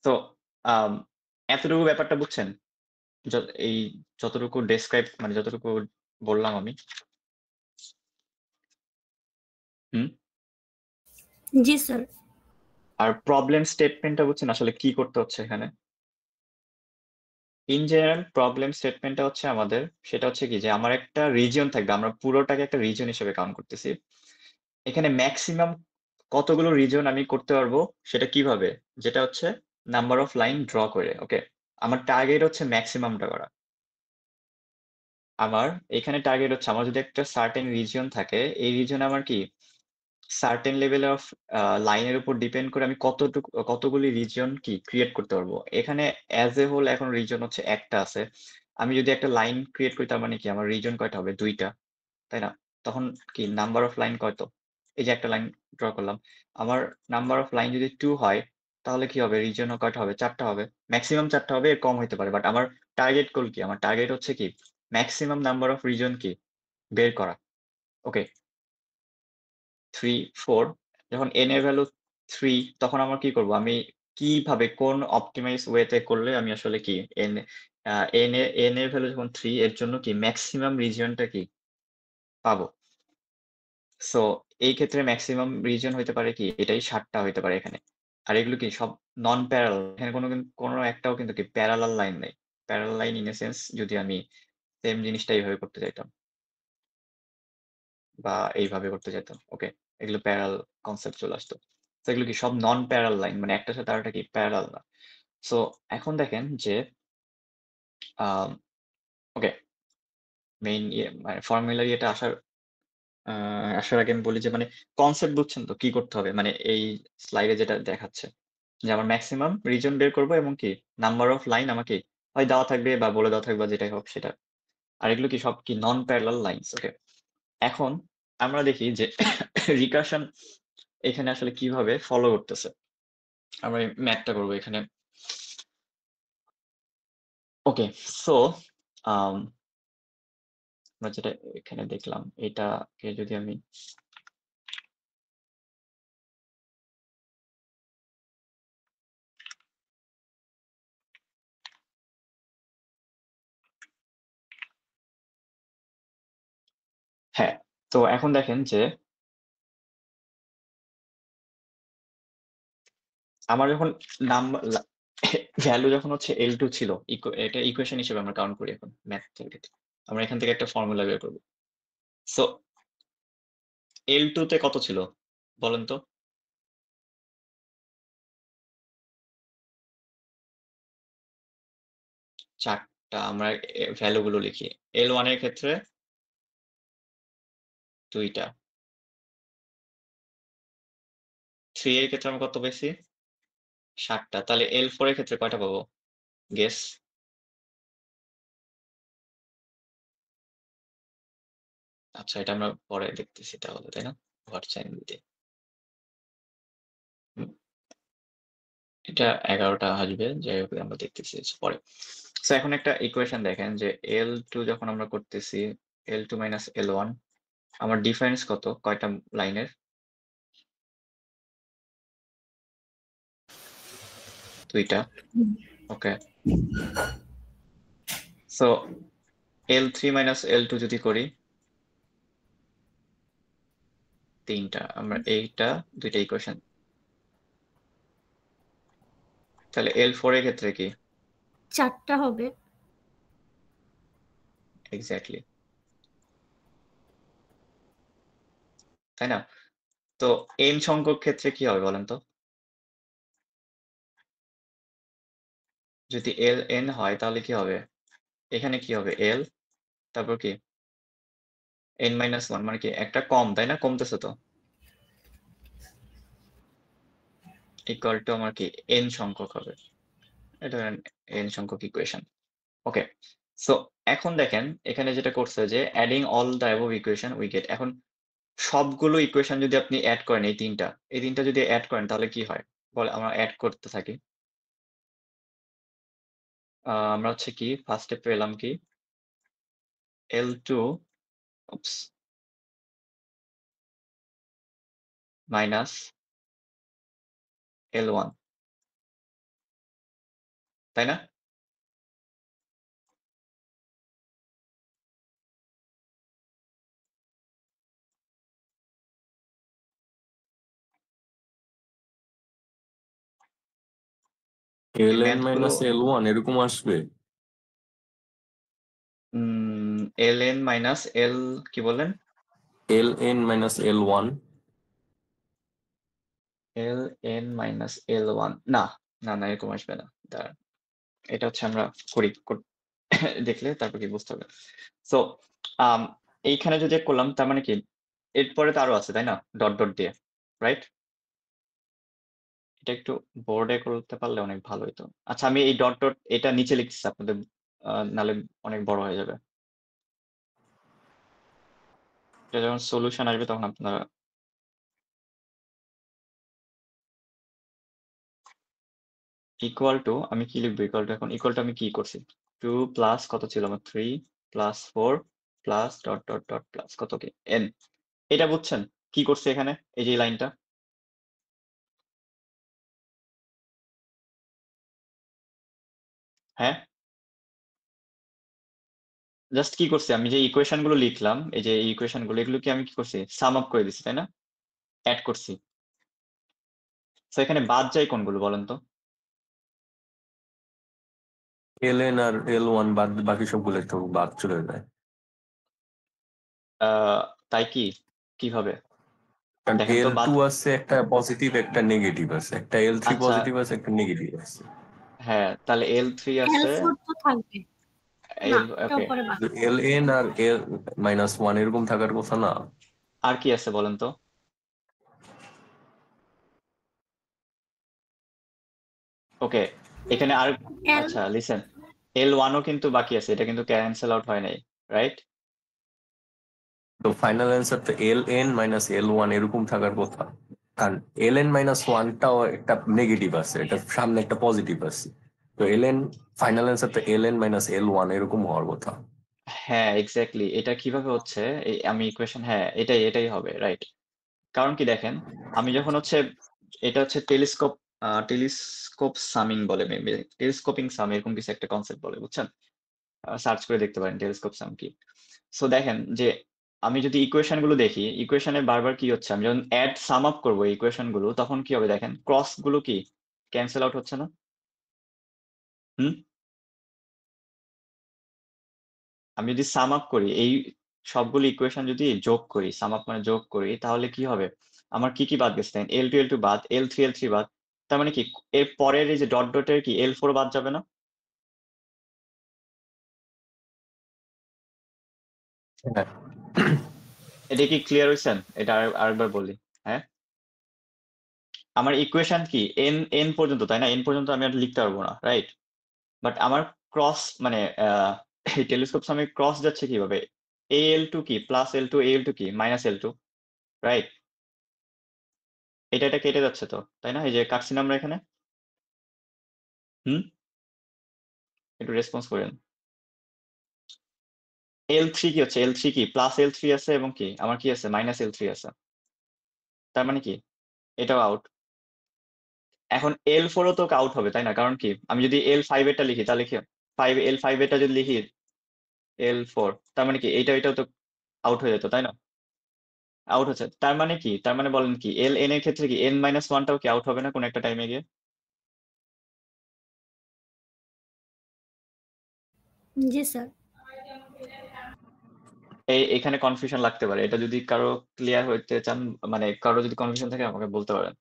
তো আম এতটুকু ব্যাপারটা বুঝছেন? য এই যতটুকু ডেসক্রাইব মানে যতটুকু বললাম আমি। হুম? জি স্যার। আর প্রবলেম স্টেটমেন্টটা বুঝছেন আসলে কি করতে হচ্ছে এখানে? ইন জেনারেল প্রবলেম স্টেটমেন্টটা হচ্ছে আমাদের সেটা হচ্ছে কি যে আমার একটা রিজিয়ন থাকবে। আমরা পুরোটাকে একটা রিজিয়ন হিসেবে কাউন্ট করতেছি। এখানে মেক্সিমাম কতগুলো রিজিয়ন আমি করতে পারবো সেটা কিভাবে? যেটা হচ্ছে নাম্বার অফ লাইন ড্র করে। ওকে? আমার টার্গেট হচ্ছে মেক্সিমামটা করা। আমার এখানে টার্গেট হচ্ছে আমার যদি একটা সার্টেন রিজিয়ন থাকে, এই রিজিয়নে আমার কি সার্টেন লেভেল অফ লাইনের উপর ডিপেন্ড করে আমি কতগুলি রিজিয়ন কি ক্রিয়েট করতে পারবো। এখানে এজ এ হোল এখন রিজিয়ন হচ্ছে একটা আছে। আমি যদি একটা লাইন ক্রিয়েট করি তার মানে কি আমার রিজিয়ন কয়টা হবে? ২ টা। তাই না? তখন কি নাম্বার অফ লাইন কত? এই যে একটা লাইন ড্র করলাম। আমার নাম্বার অফ লাইন যদি ২ হয় তাহলে কি হবে? রিজিয়ন কয়টা হবে? ৪ টা হবে। মেক্সিমাম ৪ টা হবে, এর কম হইতে পারে। বাট আমার টার্গেট গোল কি? আমার টার্গেট হচ্ছে কি মেক্সিমাম নাম্বার অফ রিজিয়ন কি বের করা। ওকে? 3, 4 যখন n এর ভ্যালু 3 তখন আমার কি করব? আমি কিভাবে কোন অপটিমাইজ ওয়েতে করলে আমি আসলে কি n এর ভ্যালু যখন 3 এর জন্য কি ম্যাক্সিমাম রিজিয়নটা কি পাবো। সো এই ক্ষেত্রে ম্যাক্সিমাম রিজিয়ন হইতে পারে কি এটাই ৭ টা হইতে পারে এখানে। আর এগুলো কি সব নন প্যারালাল। এখানে কোনো একটাও কিন্তু কি প্যারালাল লাইন নাই। Parallel line in a sense যদি আমি সেম জিনিসটা এইভাবে করতে চাইতাম বা এইভাবে করতে চাইতাম। ওকে, এগুলো প্যারালাল কনসেপ্ট চলে আসতো। তো এগুলো কি সব নন প্যারালাল লাইন, মানে একটার সাথে আরেকটা কি প্যারালাল না। সো এখন দেখেন যে ওকে, মেইন মানে ফর্মুলা ইয়েটা আসার আগে আমি বলি যে মানে কনসেপ্ট বুঝছেন তো কি করতে হবে? মানে এই স্লাইডে যেটা দেখাচ্ছে যে আমার মেক্সিমাম রিজন বের করব এবং কি নাম্বার অফ লাইন আমাকে হয় দেওয়া থাকবে বা বলে দেওয়া থাকবে বা যেটাই হোক সেটা। আর এগুলো কি সব কি নন প্যারালাল লাইনস। ওকে, এখন আমরা দেখি যে রিকারশন এখানে আসলে কিভাবে ফলো করতেছে। আমরা এই ম্যাথটা করব এখানে। ওকে, সো আমরা যেটা এখানে দেখলাম এটাকে যদি আমি হ্যাঁ, তো এখন দেখেন যে আমার যখন নাম্বার ভ্যালু যখন হচ্ছে L2 ছিল, এটা ইকুয়েশন হিসেবে আমরা কাউন্ট করি এখন ম্যাথ থেকে। আমরা এখান থেকে একটা ফর্মুলা বের করব। সো L2 তে কত ছিল বলেন তো? ৪ টা। আমরা ভ্যালু গুলো লিখি। L1 এর ক্ষেত্রে ২ টা। 3 এর ক্ষেত্রে আমরা কত পেয়েছি? ৭ টা। তাহলে L4 এর ক্ষেত্রে কয়টা পাবো? গেস? আচ্ছা, এটা আমরা পরে দেখতেছি তাহলে, তাই না? হোয়াট সাইন দিয়ে। হুম, এটা ১১ টা আসবে। যাই হোক আমরা দেখতেছি পরে। সো এখন একটা ইকুয়েশন দেখেন যে L2 যখন আমরা করতেছি L2 মাইনাস L1 আমার ডিফারেন্স কত? কয়টা লাইনের? ২ টা। ওকে। সো L3 মাইনাস L2 যদি করি ৩ টা। আমরা এইটা ২ টা ইকুয়েশন। তাহলে L4 এর ক্ষেত্রে কি? ৪ টা হবে। এক্সাক্টলি। তাই না? তো n সংখ্যক ক্ষেত্রে কি হবে বলেন তো? যদি Ln হয় তাহলে কি হবে? এখানে কি হবে? L তারপর কি? n-1 মানে কি একটা কম, তাই না? কমতেছে তো। ইকুয়াল টু আমার কি n সংখ্যক হবে। এটা n সংখ্যক ইকুয়েশন। ওকে। সো এখন দেখেন এখানে যেটা করছে যে adding all the above equation we get. এখন সবগুলো ইকুয়েশন যদি আপনি এড করেন এই ৩ টা, এই ৩ টা যদি এড করেন তাহলে কি হয়? আমরা এড করতে থাকি। আমরা হচ্ছে কি ফার্স্ট এ পেলাম কি L2 উপস মাইনাস L1, তাই না? এই ln ম্যাথগুলো মাইনাস L1 এরকম আসবে? ln মাইনাস L কি বললেন? ln minus L1 ln minus L1 না, না এরকম আসবে না। দাঁড়ান। এটা হচ্ছে আমরা করি দেখলে তারপর কি বুঝতে হবে। সো এইখানে যদি করলাম তার মানে কি এরপরে তো আরো আছে, তাই না? ডট দিয়ে, রাইট? এটা একটু বোর্ডে করতে পারলে অনেক ভালো হইতো। আচ্ছা, আমি এই ডট এটা নিচে লিখতেছি আপনাদের নাহলে অনেক বড় হয়ে যাবে। এটা যখন সলিউশন আসবে তখন আপনারা ইকুয়াল টু আমি কি লিখবো? ইকুয়াল টু এখন ইকুয়াল টু আমি কি করছি? 2 প্লাস কত ছিল আমার? 3 প্লাস 4 প্লাস ডট প্লাস কত কি? n। এটা বুঝছেন? কি করছে এখানে? এই যে এই লাইনটা? হ্যাঁ, জাস্ট কি করছি আমি যে ইকুয়েশন গুলো লিখলাম, এই যে ইকুয়েশন গুলো, এগুলো কি আমি কি করছি, সাম আপ করে দিছি, তাই না? অ্যাড করছি। তো এখানে বাদ যায় কোনগুলো বলেন তো? ln আর l1 বাদ, বাকি সবগুলো তো বাদ চলে যায়। তাই কি? কিভাবে? কারণ দেখেন তো l2 বাদ। আছে, একটা পজিটিভ একটা নেগেটিভ আছে, একটা l3 আচ্ছা, পজিটিভ আছে, একটা নেগেটিভ আছে। হ্যাঁ, তাহলে L3 আছে। L4 তো থাকবে না, এটাও ওকে, পরে বাদ। ln আর l-1 এরকম থাকার কথা না। আর কি আছে বলেন তো? ওকে, এখানে আর, L আচ্ছা লিসেন, L1ও কিন্তু বাকি আছে, এটা কিন্তু ক্যান্সেল আউট হয় নাই, রাইট? তো ফাইনাল অ্যান্সার তো ln মাইনাস l1 এরকম থাকার কথা। কারণ ln মাইনাস ওয়ানটাও একটা নেগেটিভ আছে, এটা সামনে একটা পজিটিভ আছে। তো ln, ফাইনাল অ্যান্সার তো ln মাইনাস l1 এরকম হওয়ার কথা। হ্যাঁ, এক্স্যাক্টলি। এটা কিভাবে হচ্ছে, আমি ইকুয়েশন, হ্যাঁ এটাই এটাই হবে, রাইট? কারণ কি দেখেন, আমি যখন হচ্ছে, এটা হচ্ছে টেলিস্কোপ সামিং বলে, মেবি টেলিস্কোপিং সাম, এরকম কিছু একটা কনসেপ্ট বলে, বুঝছেন? সার্চ করে দেখতে পারেন টেলিস্কোপ সাম কি। সো দেখেন যে আমি যদি ইকুয়েশন গুলো দেখি, ইকুয়েশনে বারবার কি হচ্ছে, আমি যখন অ্যাড সাম আপ করবো ইকুয়েশন গুলো, তখন কি হবে দেখেন, ক্রস গুলো কি ক্যান্সেল আউট হচ্ছে না? হুম, আমি যদি সাম আপ করি এই সবগুলো ইকুয়েশন, যদি যোগ করি, সাম আপ মানে যোগ করি, তাহলে কি হবে, আমার কি কি বাদ গেছে দেখেন, L2 বাদ, L3 বাদ, তার মানে কি এর পরের এই যে ডট ডটের কি L4 বাদ যাবে না? হ্যাঁ, এটা কি ক্লিয়ার হয়েছেন? এটা আরেকবার বলি। হ্যাঁ, আমার ইকুয়েশন কি এন এন পর্যন্ত, তাই না? এন পর্যন্ত আমি আর লিখতে পারবো না, রাইট? বাট আমার ক্রস মানে এই টেলিস্কোপ সামনে ক্রস যাচ্ছে কিভাবে, L2 কি প্লাস L2, L2 কি মাইনাস L2, রাইট? এটা কেটে যাচ্ছে তো, তাই না? এই যে কাটছি না আমরা এখানে। হুম, একটু রেসপন্স করেন। L3 কি হচ্ছে, L3 কি প্লাস L3 আছে, এবং কি আমার কি আছে, মাইনাস L3 আছে, তার মানে কি এটাও আউট। এখন L4 ও তো আউট হবে, তাই না? কারণ কি আমি যদি L5 এরটা লিখি, তাহলে কি L5 এরটা যদি লিখি L4, তার মানে কি এটাও তো আউট হয়ে যেত, তাই না? আউট হচ্ছে, তার মানে কি, তার মানে বলেন কি Ln এর ক্ষেত্রে কি n-1টাও কি আউট হবে না কোন একটা টাইমে গিয়ে? জি স্যার। এখানে কনফিউশন লাগতে পারে, এটা যদি কারো ক্লিয়ার হইতে চান, মানে কারো যদি কনফিউশন থাকে আমাকে বলতে পারেন।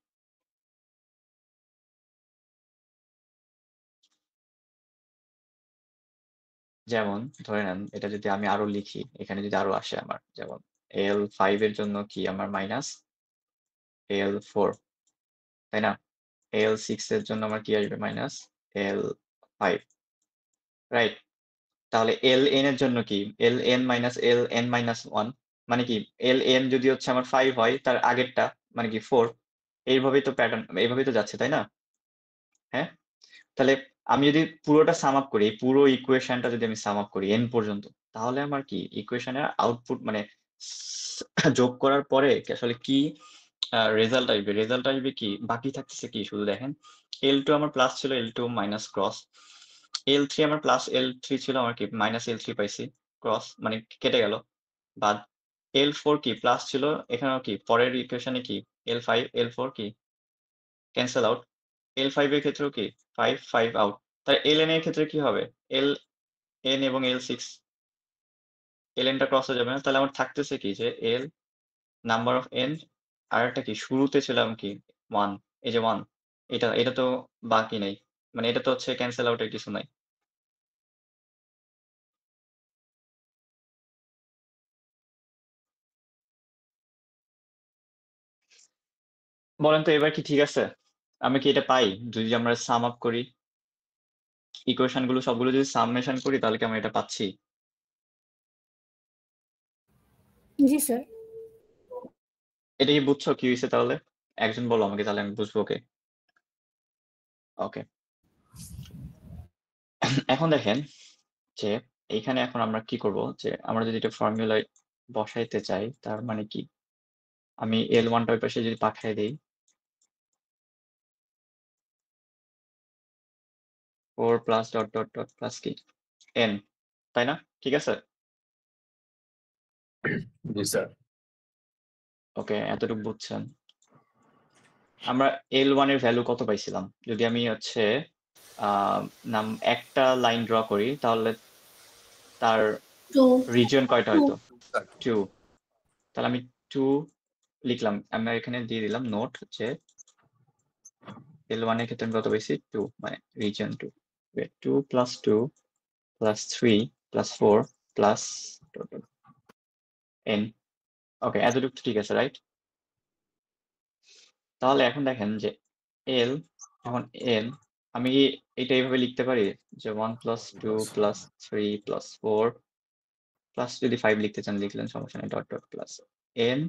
যেমন ধরে নেন, এটা যদি আমি আরো লিখি, এখানে যদি আরো আসে আমার, যেমন L5 এর জন্য কি আমার মাইনাস L4, তাই না? L6 এর জন্য আমার কি আসবে, মাইনাস L5, রাইট? তাহলে Ln এর জন্য কি Ln মাইনাস Ln-1, মানে কি Ln যদি হচ্ছে আমার 5 হয়, তার আগেরটা মানে কি 4, এইভাবেই তো প্যাটার্ন, এইভাবেই তো যাচ্ছে, তাই না? হ্যাঁ, তাহলে আমি যদি পুরোটা সাম আপ করি, এই পুরো ইকুয়েশনটা যদি আমি সাম আপ করি n পর্যন্ত, তাহলে আমার কি ইকুয়েশনের আউটপুট মানে যোগ করার পরে কি আসলে কি রেজাল্ট আসবে, কি বাকি থাকতেছে কি, শুধু দেখেন L2 আমার প্লাস ছিল, L2 মাইনাস ক্রস, L3 আমার প্লাস, L3 ছিল আমার কি মাইনাস L3 পাইছি, ক্রস মানে কেটে গেল, বাদ। L4 কি প্লাস ছিল, এখানেও কি পরের ইকুয়েশনে কি L5 L4 কি ক্যান্সেল আউট, L5 এর ক্ষেত্রেও কি 5 5 আউট। তাই Ln এর ক্ষেত্রে কি হবে, Ln এবং L6, Ln টা ক্রস হয়ে যাবে না, তাহলে আমার থাকতেছে কি যে L নাম্বার অফ n, আর একটা কি শুরুতে ছিলাম কি 1, এই যে 1, এটা তো বাকি নেই, মানে এটা তো হচ্ছে ক্যান্সেল আউটের কিছু নাই। বলেন তো এবার কি ঠিক আছে? আমি কি এটা পাই যদি আমরা সাম আপ করি, ইকুয়েশন গুলো সবগুলো যদি সামেশন করি, তাহলে কি আমরা এটা পাচ্ছি? জি স্যার। এটা কি বুঝছো কি হয়েছে তাহলে? একজন বলো আমাকে, তাহলে আমি বুঝবো। ওকে, ওকে। এখন দেখেন যে এইখানে এখন আমরা কি করব, যে আমরা যদি এটা ফর্মুলায় বসাইতে চাই, তার মানে কি আমি L1টা ওই পাশে যদি পাঠিয়ে দেই, 4 plus dot dot dot plus কি n, তাই না? ঠিক আছে? জি স্যার। ওকে, এতটুকু বুঝছেন। আমরা L1 এর ভ্যালু কত পাইছিলাম? যদি আমি হচ্ছে নাম একটা লাইন ড্র করি তাহলে তার 2 রিজিয়ন কয়টা 2 হয়তো? 2। তাহলে আমি 2 লিখলাম। আমরা এখানে দিয়ে দিলাম নোট যে L1 এর ক্ষেত্রে আমি কত পাইছি? 2, মানে region 2। 2 plus 2 plus 3 plus 4 plus n। ওকে, এতটুকু ঠিক আছে, রাইট? তাহলে এখন দেখেন যে L এখন n, আমি কি এটা এইভাবে লিখতে পারি যে 1 প্লাস 2 প্লাস 3 প্লাস 4 প্লাস, যদি 5 লিখতে চান লিখলেন, সমস্যা নেই, dot dot plus n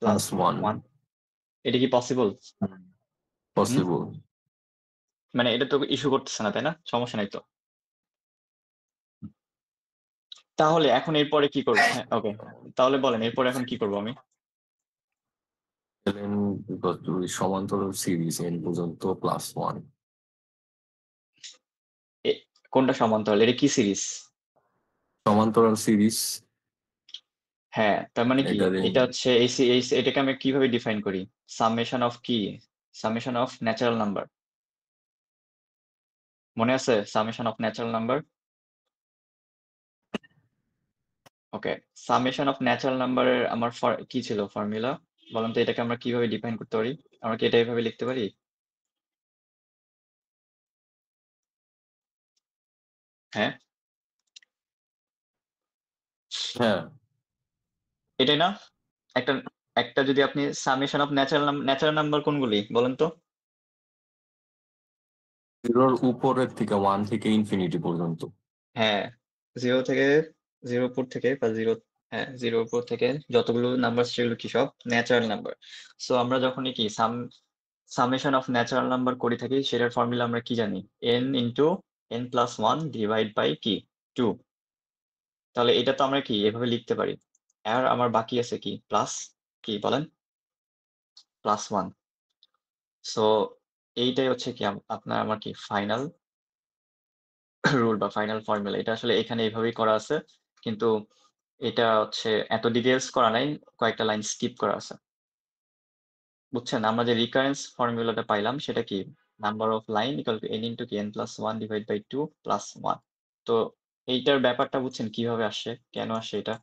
plus plus 1 1। এটা কি পসিবল? পসিবল। মানে এটা তো ইস্যু করতেছে না, তাই না? সমস্যা নাই তো? তাহলে এখন এরপরে কি করব? হ্যাঁ, ওকে, তাহলে বলেন এরপরে এখন কি করব আমি? ln সমান্তরাল সিরিজ n পর্যন্ত প্লাস 1 কোনটা সমান্তরাল? এটা কি সিরিজ? সমান্তরাল সিরিজ। হ্যাঁ, তার মানে কি এটা এটা হচ্ছে এটাকে আমি কিভাবে ডিফাইন করি? সামেশন অফ কি? Summation of natural number. মনে আছে summation of natural number? Okay, summation of natural নাম্বারের আমার কি ছিল ফর্মুলা? বলুন তো, এটাকে আমরা কিভাবে ডিফাইন করতে পারি? আমরা কি এটা এইভাবে লিখতে পারি? হ্যাঁ, হ্যাঁ, এটাই না? একটা একটা যদি আপনি সামেশন অফ ন্যাচারাল নাম্বার কোনগুলি বলেন তো? জিরোর উপরের থেকে 1 থেকে ইনফিনিটি পর্যন্ত। হ্যাঁ, 0 থেকে 0 উপর থেকে বা 0, হ্যাঁ 0 উপর থেকে যতগুলো নাম্বার সেগুলো কি সব ন্যাচারাল নাম্বার। সো আমরা যখনই কি সামেশন অফ ন্যাচারাল নাম্বার করে থাকি, সেটার ফর্মুলা আমরা কি জানি? n into n plus 1 divide by কি 2। তাহলে এটা তো আমরা কি এভাবে লিখতে পারি। আর আমার বাকি আছে কি প্লাস, কি বলেন, প্লাস 1। সো এইটাই হচ্ছে কি আপনার আমার কি ফাইনাল রুল বা ফাইনাল ফর্মুলা। এটা আসলে এখানে এভাবেই করা আছে, কিন্তু এটা হচ্ছে এত ডিটেলস করা নাই, কয়েকটা লাইন স্কিপ করা আছে। বুঝছেন? আমরা যে রিকারেন্স ফর্মুলাটা পাইলাম সেটা কি? Number of line equal to n into কি n plus 1 divide by 2 plus 1। তো এইটার ব্যাপারটা বুঝছেন কিভাবে আসে, কেন আসে এটা?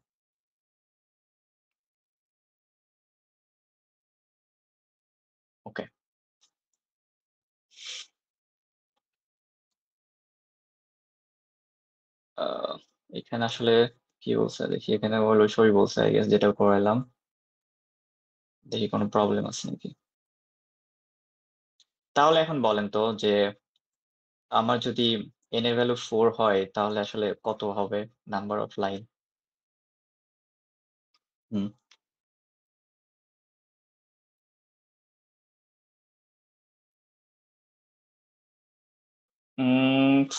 ওকে, এখানে আসলে কি বলছে দেখি, এখানে হলো সই বলছে আই গেস, যেটা করাইলাম। দেখি কোনো প্রবলেম আছে নাকি। তাহলে এখন বলেন তো যে আমার যদি n এর ভ্যালু 4 হয় তাহলে আসলে কত হবে number of line? Hmm,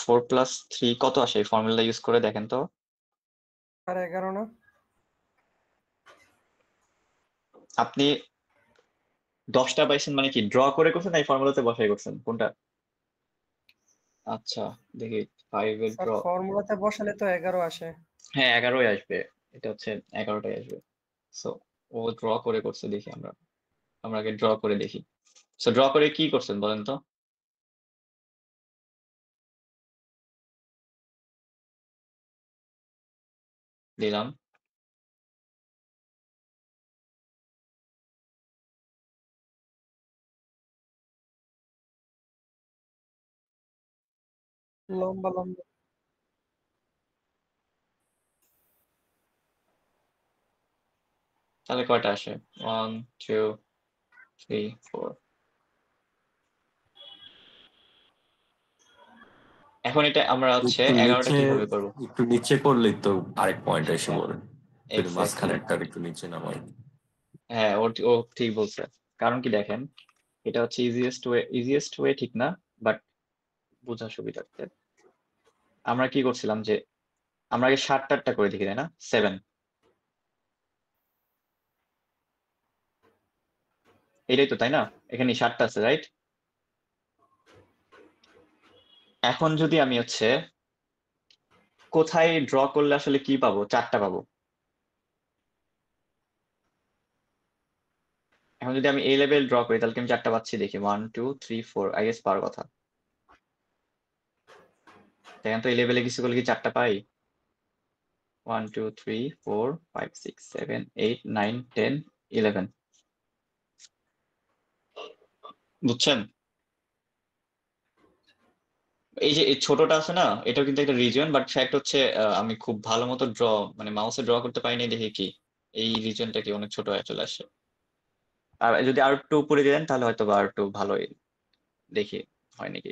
4 plus 3 কত আসে? এই ফর্মুলা ইউজ করে দেখেন তো। আর 11 না? আপনি 10টা পাইছেন মানে কি ড্র করে করছেন না এই ফর্মুলাতে বসাই করছেন কোনটা? আচ্ছা, দেখি 5 এর স্যার ড্র। ফর্মুলাতে বসালে তো 11 আসে। হ্যাঁ, 11ই আসবে। এটা হচ্ছে 11টাই আসবে। সো ও ড্র করে করছে, দেখি আমরা আগে ড্র করে দেখি। সো ড্র করে কি করছেন বলেন তো? দিলাম। লম্বা লম্বা। তাহলে কয়টা আসে? 1 2 3 4। এখন এটা আমরা হচ্ছে একটু 11টা নিচে, কিভাবে করব? একটু নিচে করলেই তো আরেক পয়েন্ট এসে পড়ে। যদি এক্স্যাক্টলি। মাঝখানেরটা একটু নিচে নামাই। হ্যাঁ, ও ঠিক বলছে। কারণ কি দেখেন, এটা হচ্ছে ইজিয়েস্ট ওয়ে ঠিক না, বাট বোঝার সুবিধার্থে আমরা কি করছিলাম যে আমরা আগে 7টা করে দেখি, তাই না? 7, এটাই তো, তাই না? এখানে 7টা আছে, রাইট? এখন যদি আমি হচ্ছে কোথায় ড্র করলে আসলে কি পাবো, 4টা পাবো। এখন যদি আমি এ লেভেল ড্র করি তাহলে কি আমি 4টা পাচ্ছি? দেখি 1 2 3 4, আই গেস পাওয়ার কথা। দেখেন তো এই লেভেলে কিছু করলে কি 4টা পাই? 1 2 3 4 5 6 7 8 9 10 11। বুঝছেন? এই যে এই ছোটটা আছে না, এটাও কিন্তু একটা রিজন, বাট ফ্যাক্ট হচ্ছে আমি খুব ভালো মতো মানে মাউসে ড্র করতে পারিনি দেখে কি এই রিজনটা কি অনেক ছোট হয়ে চলে আসে। আর যদি আর একটু উপরে দিলেন তাহলে হয়তো বা আর একটু ভালোই দেখি হয় নাকি।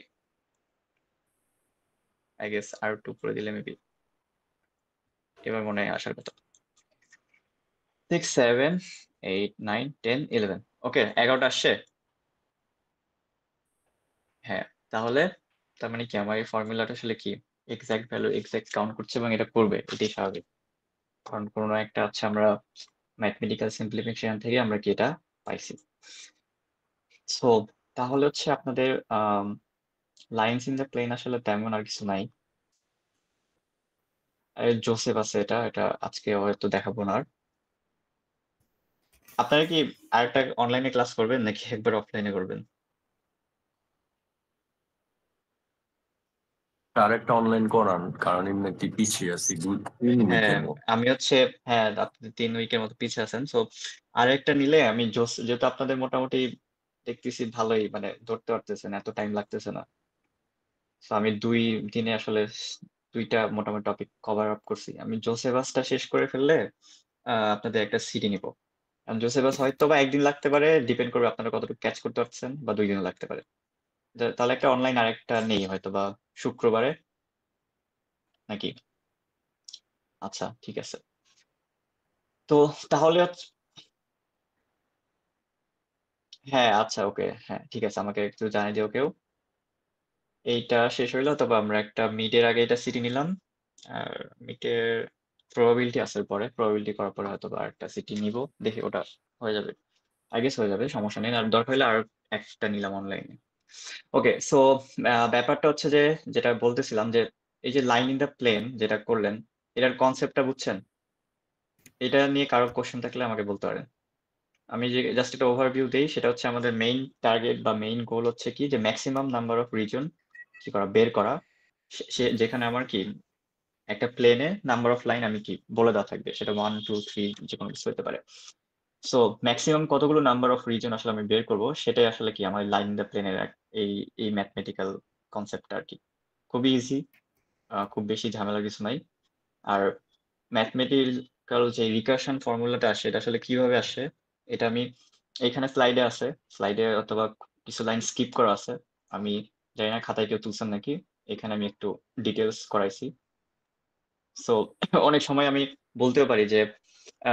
আই গেস আর একটু উপরে দিলে মেবি এবার মনে হয় আসার কথা। 6 7 8 9 10 11। ওকে, 11টা আসছে। হ্যাঁ, তাহলে তার মানে কি আমার এই ফর্মুলাটা আসলে কি এক্সাক্ট ভ্যালু এক্সাক্ট কাউন্ট করছে এবং এটা করবে, এটাই স্বাভাবিক। কারণ কোনো না একটা আছে আমরা ম্যাথমেটিক্যাল সিম্পলিফিকেশন থেকে আমরা কি এটা পাইছি। সো তাহলে হচ্ছে আপনাদের লাইনস ইন দ্য প্লেন আসলে তেমন আর কিছু নাই। জোসেফ আছে, এটা এটা আজকে হয়তো দেখাবো না আর। আপনারা কি আরেকটা অনলাইনে ক্লাস করবেন নাকি একবার অফলাইনে করবেন? আরেকটা অনলাইন করান, কারণ এমনি পিছিয়ে আছি 2-3 হ্যাঁ, উইকের মতো। আমি হচ্ছে হ্যাঁ আপনি 3 উইকের মতো পিছিয়ে আছেন। সো আরেকটা নিলে আমি যেহেতু আপনাদের মোটামুটি দেখতেছি ভালোই মানে ধরতে পারতেছেন, এত টাইম লাগতেছে না। তো আমি 2 দিনে আসলে 2টা মোটামুটি টপিক কভার আপ করছি। আমি জোসেফাসটা শেষ করে ফেললে আপনাদের একটা সিডি নিব। জোসেফাস হয়তো বা একদিন লাগতে পারে, ডিপেন্ড করবে আপনারা কতটুকু ক্যাচ করতে পারছেন, বা 2 দিনও লাগতে পারে। তাহলে একটা অনলাইন আরেকটা নেই হয়তো বা শুক্রবারে, নাকি? আচ্ছা ঠিক আছে। তো তাহলে হ্যাঁ আচ্ছা ওকে, হ্যাঁ ঠিক আছে, আমাকে একটু জানিয়ে দিও কেউ। এইটা শেষ হইলো, তবে আমরা একটা মিডের আগে এটা সিটি নিলাম। আর মিডের প্রবাবিলিটি আছে, পরে প্রবাবিলিটি করার পরে হয়তো বা একটা সিটি নিব, দেখি ওটা হয়ে যাবে। আই গেস হয়ে যাবে, সমস্যা নেই। আর দরকার হলে আর একটা নিলাম অনলাইনে। ওকে, সো ব্যাপারটা হচ্ছে যে যেটা বলতেছিলাম যে এই যে লাইন ইন দ্য প্লেন যেটা করলেন, এটার কনসেপ্টটা বুঝছেন? এটা নিয়ে কারো কোশ্চেন থাকলে আমাকে বলতে পারেন। আমি যে জাস্ট একটা ওভারভিউ দেই, সেটা হচ্ছে আমাদের মেইন টার্গেট বা মেইন গোল হচ্ছে কি যে ম্যাক্সিমাম নাম্বার অফ রিজন কি করা, বের করা। যেখানে আমার কি একটা প্লেনে নাম্বার অফ লাইন আমি কি বলে দেওয়া থাকবে, সেটা 1 2 3 যে কোনো কিছু হতে পারে। সো ম্যাক্সিমাম কতগুলো নাম্বার অফ রিজন আসলে আমি বের করব, সেটাই আসলে কি আমার লাইন ইন দ্য প্লেনের এই এই ম্যাথমেটিক্যাল কনসেপ্টটা আর কি। খুবই ইজি, খুব বেশি ঝামেলার কিছু নাই। আর ম্যাথমেটিক্যাল যে রিকার্শন ফর্মুলাটা আসে, এটা আসলে কিভাবে আসে এটা আমি এইখানে স্লাইডে আছে, স্লাইডে অথবা কিছু লাইন স্কিপ করা আছে। আমি জানি না খাতায় কেউ তুলছেন নাকি, এখানে আমি একটু ডিটেলস করাইছি। সো অনেক সময় আমি বলতেও পারি যে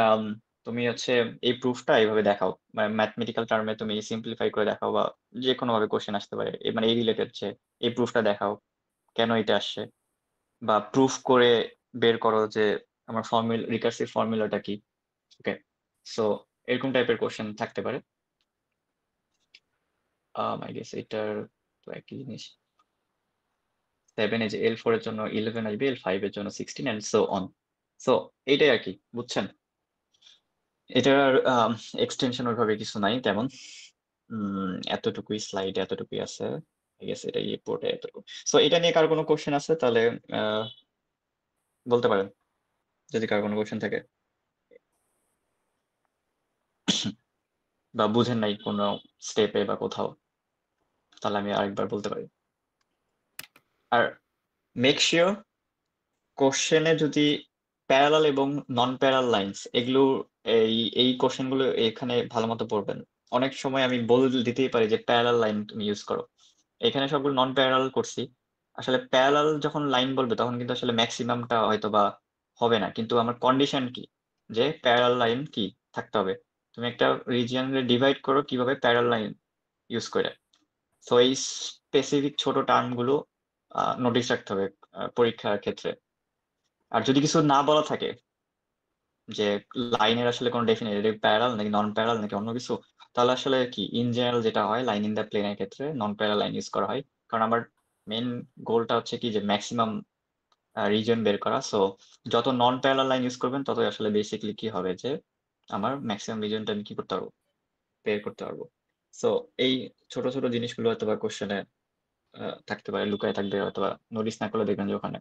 আম, তুমি হচ্ছে এই প্রুফটা এইভাবে দেখাও, ম্যাথমেটিক্যাল টার্মে তুমি সিম্পলিফাই করে দেখাও, বা যে কোনো ভাবে কোশ্চেন আসতে পারে মানে এই রিলেটেড যে এই প্রুফটা দেখাও কেন এটা আসছে, বা প্রুফ করে বের করো যে আমার রিকার্সিভ ফর্মুলাটা কি। ওকে, সো এরকম টাইপের কোশ্চেন থাকতে পারে। আই গেস এটার তো একই জিনিস। 7 এ যে L4 এর জন্য 11 আসবে, L5 এর জন্য 16 এন্ড সো অন। সো এইটাই আর কি, বুঝছেন? এটার এক্সটেনশন ওইভাবে কিছু নাই তেমন। এতটুকুই স্লাইড, এতটুকুই আছে। আই গেস এটা পোর্টে এতটুকু। সো এটা নিয়ে কার কোনো কোশ্চেন আছে তাহলে আহ, বলতে পারেন, যদি কার কোনো কোশ্চেন থাকে বা বুঝেন নাই কোনো স্টেপে বা কোথাও, তাহলে আমি আরেকবার বলতে পারি। আর মেক শিওর কোশ্চেনে যদি প্যারালাল এবং নন প্যারাল লাইন্স এগুলো, এই এই কোশ্চেন গুলো এখানে ভালো মতো পড়বেন। অনেক সময় আমি বলে দিতেই পারি যে প্যারালাল লাইন তুমি ইউজ করো, এখানে সবগুলো নন প্যারালাল করছি। আসলে প্যারালাল যখন লাইন বলবে তখন কিন্তু আসলে ম্যাক্সিমামটা হয়তো বা হবে না, কিন্তু আমার কন্ডিশন কি যে প্যারালাল লাইন কি থাকতে হবে। তুমি একটা রিজিয়নে ডিভাইড করো কিভাবে, প্যারালাল লাইন ইউজ করে। সো এই স্পেসিফিক ছোট টার্ম গুলো নোটিস রাখতে হবে পরীক্ষার ক্ষেত্রে। আর যদি কিছু না বলা থাকে যে লাইনের আসলে কোনো ডেফিনেট প্যারাল নাকি নন প্যারাল নাকি অন্য কিছু, তাহলে আসলে কি ইন জেনারেল যেটা হয় লাইন ইন দ্য প্লেনের ক্ষেত্রে নন প্যারাল লাইন ইউজ করা হয়। কারণ আমার মেইন গোলটা হচ্ছে কি যে ম্যাক্সিমাম রিজন বের করা। সো যত নন প্যারালাল লাইন ইউজ করবেন ততই আসলে বেসিক্যালি কি হবে যে আমার ম্যাক্সিমাম রিজনটা আমি কি করতে পারবো? বের করতে পারবো। সো এই ছোট, ছোট জিনিসগুলো হয়তোবা কোয়েশ্চেনে থাকতে পারে, লুকায়ে থাকবে হয়তোবা নোটিস না করলে দেখবেন যে ওখানে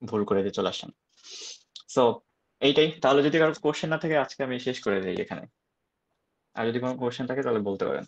ভুল করে দিয়ে চলে আসছেন। সো এইটাই। তাহলে যদি কারো কোয়েশ্চেন না থাকে আজকে আমি শেষ করে দেই এখানে। আর যদি কোনো কোয়েশ্চেন থাকে তাহলে বলতে পারেন।